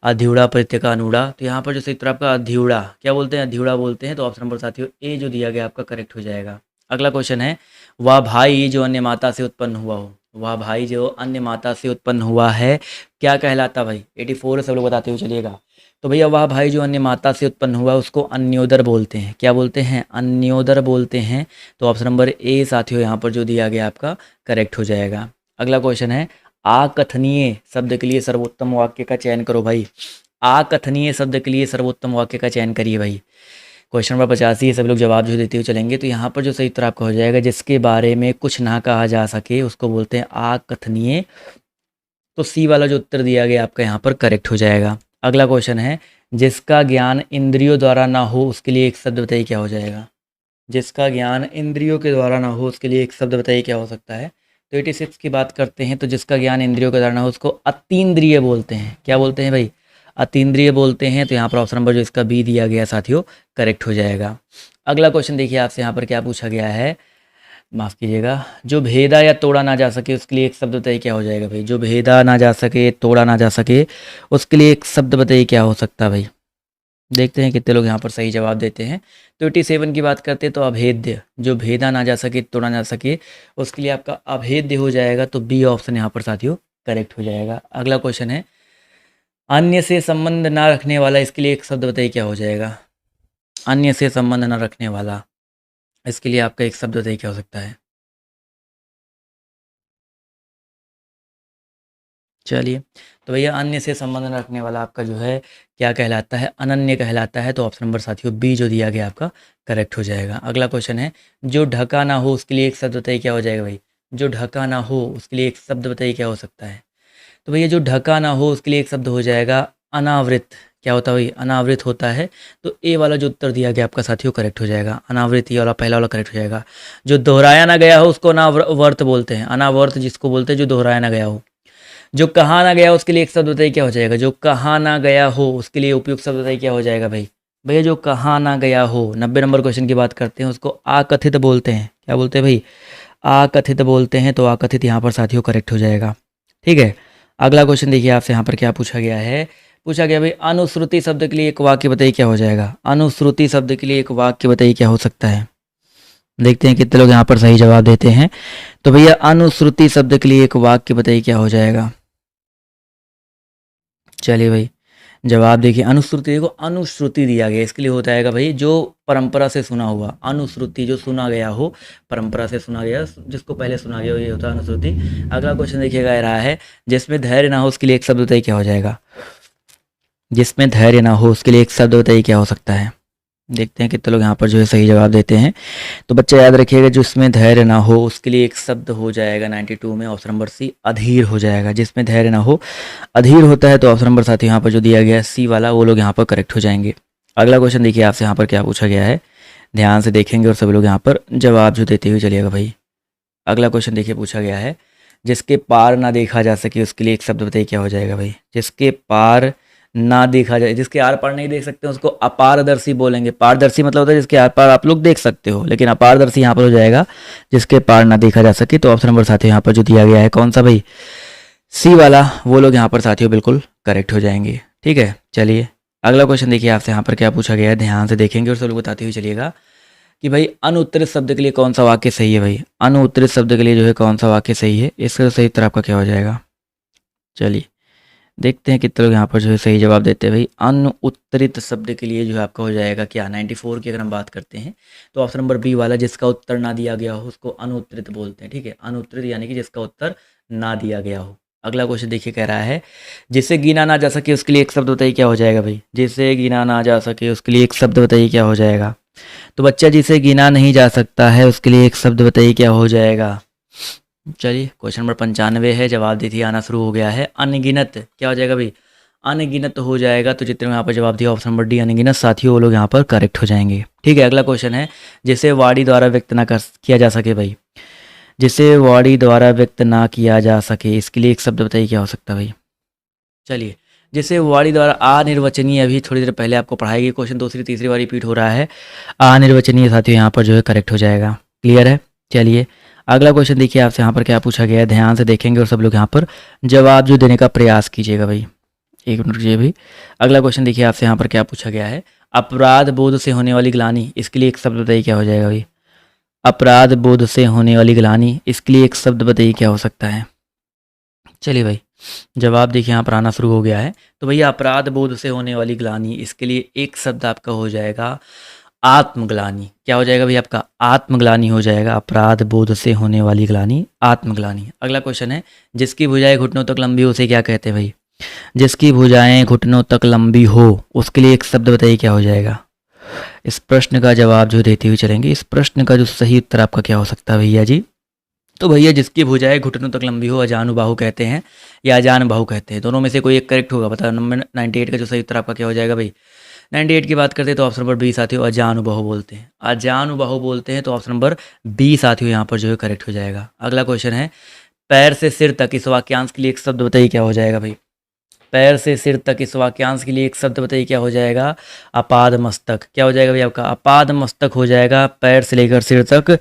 अध्युड़ा प्रत्यय का अनुड़ा। तो यहाँ पर जो सही उत्तर आपका अध्युड़ा क्या बोलते हैं, अध्युड़ा बोलते हैं। तो ऑप्शन नंबर साथियों ए जो दिया गया आपका करेक्ट हो जाएगा। अगला क्वेश्चन है, वह भाई जो अन्य माता से उत्पन्न हुआ हो, वह भाई जो अन्य माता से उत्पन्न हुआ है क्या कहलाता भाई। 84 सब लोग बताते हुए चलिएगा। तो भैया वह भाई जो अन्य माता से उत्पन्न हुआ उसको अन्योदर बोलते हैं। क्या बोलते हैं, अन्योदर बोलते हैं। तो ऑप्शन नंबर ए साथियों यहाँ पर जो दिया गया आपका करेक्ट हो जाएगा। अगला क्वेश्चन है, आकथनीय शब्द के लिए सर्वोत्तम वाक्य का चयन करो भाई। आकथनीय शब्द के लिए सर्वोत्तम वाक्य का चयन करिए भाई। क्वेश्चन नंबर 85 सब लोग जवाब जो देते हुए चलेंगे। तो यहाँ पर जो सही उत्तर आपका हो जाएगा, जिसके बारे में कुछ ना कहा जा सके उसको बोलते हैं आकथनीय। तो सी वाला जो उत्तर दिया गया आपका यहाँ पर करेक्ट हो जाएगा। अगला क्वेश्चन है, जिसका ज्ञान इंद्रियों द्वारा ना हो उसके लिए एक शब्द बताइए क्या हो जाएगा। जिसका ज्ञान इंद्रियों के द्वारा ना हो उसके लिए एक शब्द बताइए क्या हो सकता है। तो 86 की बात करते हैं। तो जिसका ज्ञान इंद्रियों के द्वारा ना हो उसको अतीन्द्रिय बोलते हैं। क्या बोलते हैं भाई, अतीन्द्रिय बोलते हैं। तो यहाँ पर ऑप्शन नंबर जो इसका बी दिया गया साथियों करेक्ट हो जाएगा। अगला क्वेश्चन देखिए आपसे यहाँ पर क्या पूछा गया है, माफ़ कीजिएगा, जो भेदा या तोड़ा ना जा सके उसके लिए एक शब्द बताइए क्या हो जाएगा भाई। जो भेदा ना जा सके, तोड़ा ना जा सके, उसके लिए एक शब्द बताइए क्या हो सकता है भाई। देखते हैं कितने लोग यहाँ पर सही जवाब देते हैं। तो 87 की बात करते हैं। तो अभेद्य, जो भेदा ना जा सके, तोड़ा ना जा सके, उसके लिए आपका अभेद्य हो जाएगा। तो बी ऑप्शन यहाँ पर साथियों करेक्ट हो जाएगा। अगला क्वेश्चन है, अन्य से संबंध ना रखने वाला, इसके लिए एक शब्द बताइए क्या हो जाएगा। अन्य से संबंध ना रखने वाला, इसके लिए आपका एक शब्द बताइए क्या हो सकता है। चलिए, तो भैया अन्य से संबंध न रखने वाला आपका जो है क्या कहलाता है, अनन्य कहलाता है। तो ऑप्शन नंबर साथियों बी जो दिया गया आपका करेक्ट हो जाएगा। अगला क्वेश्चन है, जो ढका ना हो उसके लिए एक शब्द बताइए क्या हो जाएगा भाई। जो ढका ना हो उसके लिए एक शब्द बताइए क्या हो सकता है। तो भैया जो ढका ना हो उसके लिए एक शब्द हो जाएगा अनावृत। क्या होता है भाई, अनावृत होता है। तो ए वाला जो उत्तर दिया गया आपका साथियों करेक्ट हो जाएगा। अनावृत ये वाला पहला वाला करेक्ट हो जाएगा। जो दोहराया ना गया हो उसको अनावर्त बोलते हैं। अनावर्त जिसको बोलते हैं जो दोहराया ना गया हो। जो कहा ना गया उसके लिए एक शब्द बताइए क्या हो जाएगा। जो कहा ना गया हो उसके लिए उपयुक्त शब्द बताइए क्या हो जाएगा भाई। भैया जो कहा ना गया हो, 90 नंबर क्वेश्चन की बात करते हैं, उसको आकथित बोलते हैं। क्या बोलते हैं भाई, आकथित बोलते हैं। तो आकथित यहाँ पर साथियों करेक्ट हो जाएगा। ठीक है, अगला क्वेश्चन देखिए आपसे यहाँ पर क्या पूछा गया है। पूछा गया भाई अनुश्रुति शब्द के लिए एक वाक्य बताइए क्या हो जाएगा। अनुश्रुति शब्द के लिए एक वाक्य बताइए क्या हो सकता है। देखते हैं कितने लोग यहाँ पर सही जवाब देते हैं। तो भैया अनुश्रुति शब्द के लिए एक वाक्य बताइए क्या हो जाएगा। चलिए भाई, जवाब देखिए, अनुश्रुति, देखो अनुश्रुति दिया गया, इसके लिए होता है भाई जो परंपरा से सुना हुआ। अनुश्रुति जो सुना गया हो, परंपरा से सुना गया, जिसको पहले सुना गया हो, ये होता है अनुश्रुति। अगला क्वेश्चन देखिएगा ये रहा है, जिसमें धैर्य ना हो उसके लिए एक शब्द बताइए क्या हो जाएगा। जिसमें धैर्य ना हो उसके लिए एक शब्द बताइए क्या हो सकता है। देखते हैं कितने लोग यहाँ पर जो है सही जवाब देते हैं। तो बच्चे याद रखिएगा, जिसमें धैर्य ना हो उसके लिए एक शब्द हो जाएगा 92 में ऑप्शन नंबर सी अधीर हो जाएगा। जिसमें धैर्य ना हो अधीर होता है। तो ऑप्शन नंबर साथ ही यहाँ पर जो दिया गया है सी वाला, वो लोग यहाँ पर करेक्ट हो जाएंगे। अगला क्वेश्चन देखिए आपसे यहाँ पर क्या पूछा गया है, ध्यान से देखेंगे और सभी लोग यहाँ पर जवाब जो देते हुए चलिएगा भाई। अगला क्वेश्चन देखिए पूछा गया है, जिसके पार ना देखा जा सके उसके लिए एक शब्द बताइए क्या हो जाएगा भाई। जिसके पार ना देखा जाए, जिसके आर पार नहीं देख सकते उसको अपारदर्शी बोलेंगे। पारदर्शी मतलब होता है जिसके आर पार आप लोग देख सकते हो, लेकिन अपारदर्शी यहाँ पर हो जाएगा जिसके पार ना देखा जा सके। तो ऑप्शन नंबर साथियों यहाँ पर जो दिया गया है कौन सा भाई, सी वाला, वो लोग यहाँ पर साथियों बिल्कुल करेक्ट हो जाएंगे। ठीक है, चलिए अगला क्वेश्चन देखिए आपसे यहाँ पर क्या पूछा गया है, ध्यान से देखेंगे और सब लोग बताते हुए चलिएगा कि भाई अनुत्तरित शब्द के लिए कौन सा वाक्य सही है भाई। अनुत्तरित शब्द के लिए जो है कौन सा वाक्य सही है, इसका सही उत्तर आपका क्या हो जाएगा। चलिए देखते हैं कितने लोग यहाँ पर जो है सही जवाब देते हैं भाई। अनुत्तरित शब्द के लिए जो है आपका हो जाएगा क्या, 94 की अगर हम बात करते हैं तो ऑप्शन नंबर बी वाला, जिसका उत्तर ना दिया गया हो उसको अनुत्तरित बोलते हैं। ठीक है, अनुत्तरित यानी कि जिसका उत्तर ना दिया गया हो। अगला क्वेश्चन देखिए कह रहा है, जिसे गिना ना जा सके उसके लिए एक शब्द बताइए क्या हो जाएगा भाई। जिसे गिना ना जा सके उसके लिए एक शब्द बताइए क्या हो जाएगा। तो बच्चा जिसे गिना नहीं जा सकता है उसके लिए एक शब्द बताइए क्या हो जाएगा। चलिए क्वेश्चन नंबर 95 है, जवाब देखिए आना शुरू हो गया है। अनगिनत क्या हो जाएगा भाई, अनगिनत हो जाएगा। तो जितने यहाँ पर जवाब दिया ऑप्शन नंबर डी अनगिनत, साथियों वो लोग यहाँ पर करेक्ट हो जाएंगे। ठीक है, अगला क्वेश्चन है, जिसे वाणी द्वारा व्यक्त ना किया जा सके भाई। जिसे वाणी द्वारा व्यक्त ना किया जा सके इसके लिए एक शब्द बताइए क्या हो सकता है भाई। चलिए जिसे वाणी द्वारा अनिर्वचनीय, अभी थोड़ी देर पहले आपको पढ़ाई गई क्वेश्चन दूसरी तीसरी बार रिपीट हो रहा है। अनिर्वचनीय साथियों यहाँ पर जो है करेक्ट हो जाएगा। क्लियर है? चलिए अगला क्वेश्चन देखिए आपसे यहाँ पर क्या पूछा गया है, ध्यान से देखेंगे और सब लोग यहाँ पर जवाब जो देने का प्रयास कीजिएगा भाई। एक मिनट रुकिए भाई। अगला क्वेश्चन देखिए आपसे यहाँ पर क्या पूछा गया है, अपराध बोध से होने वाली ग्लानि, इसके लिए एक शब्द बताइए क्या हो जाएगा भाई। अपराध बोध से होने वाली ग्लानि, इसके लिए एक शब्द बताइए क्या हो सकता है। चलिए भाई जवाब देखिए यहाँ पर आना शुरू हो गया है। तो भैया अपराध बोध से होने वाली ग्लानि, इसके लिए एक शब्द आपका हो जाएगा आत्मग्लानि। क्या हो जाएगा भाई आपका? आत्मग्लानि हो जाएगा। अपराध बोध से होने वाली ग्लानि आत्मग्लानि। अगला क्वेश्चन है, जिसकी भुजाएं घुटनों तक लंबी हो उसे क्या कहते हैं भाई। जिसकी भुजाएं घुटनों तक लंबी हो, उसके लिए एक शब्द बताइए क्या हो जाएगा। इस प्रश्न का जवाब जो देते हुए चलेंगे, इस प्रश्न का जो सही उत्तर आपका क्या हो सकता है भैया जी। तो भैया जिसकी भुजाएं घुटनों तक लंबी हो अजानुबाहु कहते हैं या अजानबाहु कहते हैं, दोनों में से कोई एक करेक्ट होगा। बताओ नंबर 98 का जो सही उत्तर आपका क्या हो जाएगा भाई। 98 की बात करते हैं तो ऑप्शन नंबर बी साथियों अजानुबाहु बोलते हैं। अजानुबाहु बोलते हैं तो ऑप्शन नंबर बी साथियों यहाँ पर जो है करेक्ट हो जाएगा। अगला क्वेश्चन है, पैर से सिर तक इस वाक्यांश के लिए एक शब्द बताइए क्या हो जाएगा भाई। पैर से सिर तक इस वाक्यांश के लिए एक शब्द बताइए क्या हो जाएगा। अपाद मस्तक। क्या हो जाएगा भाई आपका? अपाद मस्तक हो जाएगा, पैर से लेकर सिर तक।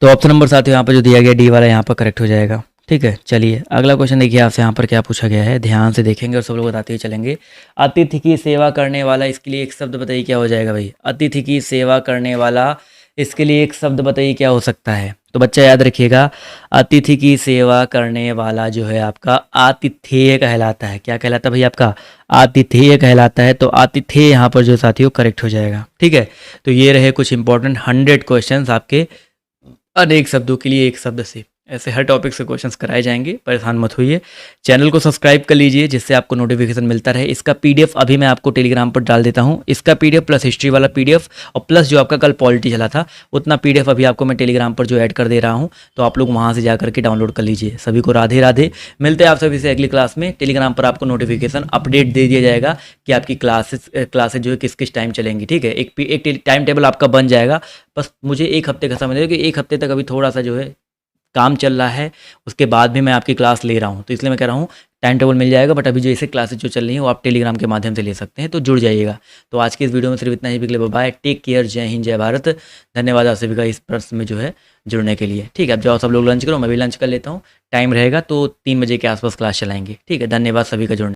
तो ऑप्शन नंबर साथियों यहाँ पर जो दिया गया डी वाला यहाँ पर करेक्ट हो जाएगा। ठीक है चलिए अगला क्वेश्चन देखिए आपसे यहाँ पर क्या पूछा गया है, ध्यान से देखेंगे और सब लोग बताते हुए चलेंगे। अतिथि की सेवा करने वाला, इसके लिए एक शब्द बताइए क्या हो जाएगा भाई। अतिथि की सेवा करने वाला, इसके लिए एक शब्द बताइए क्या हो सकता है। तो बच्चा याद रखिएगा, अतिथि की सेवा करने वाला जो है आपका आतिथेय कहलाता है। क्या कहलाता है भाई आपका? आतिथेय कहलाता है। तो आतिथेय यहाँ पर जो साथियों करेक्ट हो जाएगा। ठीक है, तो ये रहे कुछ इंपॉर्टेंट 100 क्वेश्चंस आपके अनेक शब्दों के लिए एक शब्द से। ऐसे हर टॉपिक से क्वेश्चंस कराए जाएंगे, परेशान मत होइए। चैनल को सब्सक्राइब कर लीजिए जिससे आपको नोटिफिकेशन मिलता रहे। इसका पीडीएफ अभी मैं आपको टेलीग्राम पर डाल देता हूं। इसका पीडीएफ प्लस हिस्ट्री वाला पीडीएफ और प्लस जो आपका कल पॉलिटी चला था उतना पीडीएफ अभी आपको मैं टेलीग्राम पर जो ऐड कर दे रहा हूँ, तो आप लोग वहाँ से जा करके डाउनलोड कर लीजिए। सभी को राधे राधे। मिलते हैं आप सभी से अगली क्लास में। टेलीग्राम पर आपको नोटिफिकेशन अपडेट दे दिया जाएगा कि आपकी क्लासेस जो है किस किस टाइम चलेंगी। ठीक है, एक टाइम टेबल आपका बन जाएगा। बस मुझे एक हफ्ते का समय दे कि एक हफ्ते तक अभी थोड़ा सा जो है काम चल रहा है, उसके बाद भी मैं आपकी क्लास ले रहा हूँ, तो इसलिए मैं कह रहा हूँ टाइम टेबल मिल जाएगा। बट अभी जो ऐसे क्लासेस जो चल रही हैं वो आप टेलीग्राम के माध्यम से ले सकते हैं, तो जुड़ जाइएगा। तो आज की इस वीडियो में सिर्फ इतना ही। बिगले बाय, टेक केयर, जय हिंद जय भारत। धन्यवाद आप सभी का इस प्रश्न में जो है जुड़ने के लिए। ठीक है, अब जाओ सब लोग लंच करो, मैं भी लंच कर लेता हूँ। टाइम रहेगा तो 3 बजे के आसपास क्लास चलाएंगे। ठीक है, धन्यवाद सभी का जुड़ने।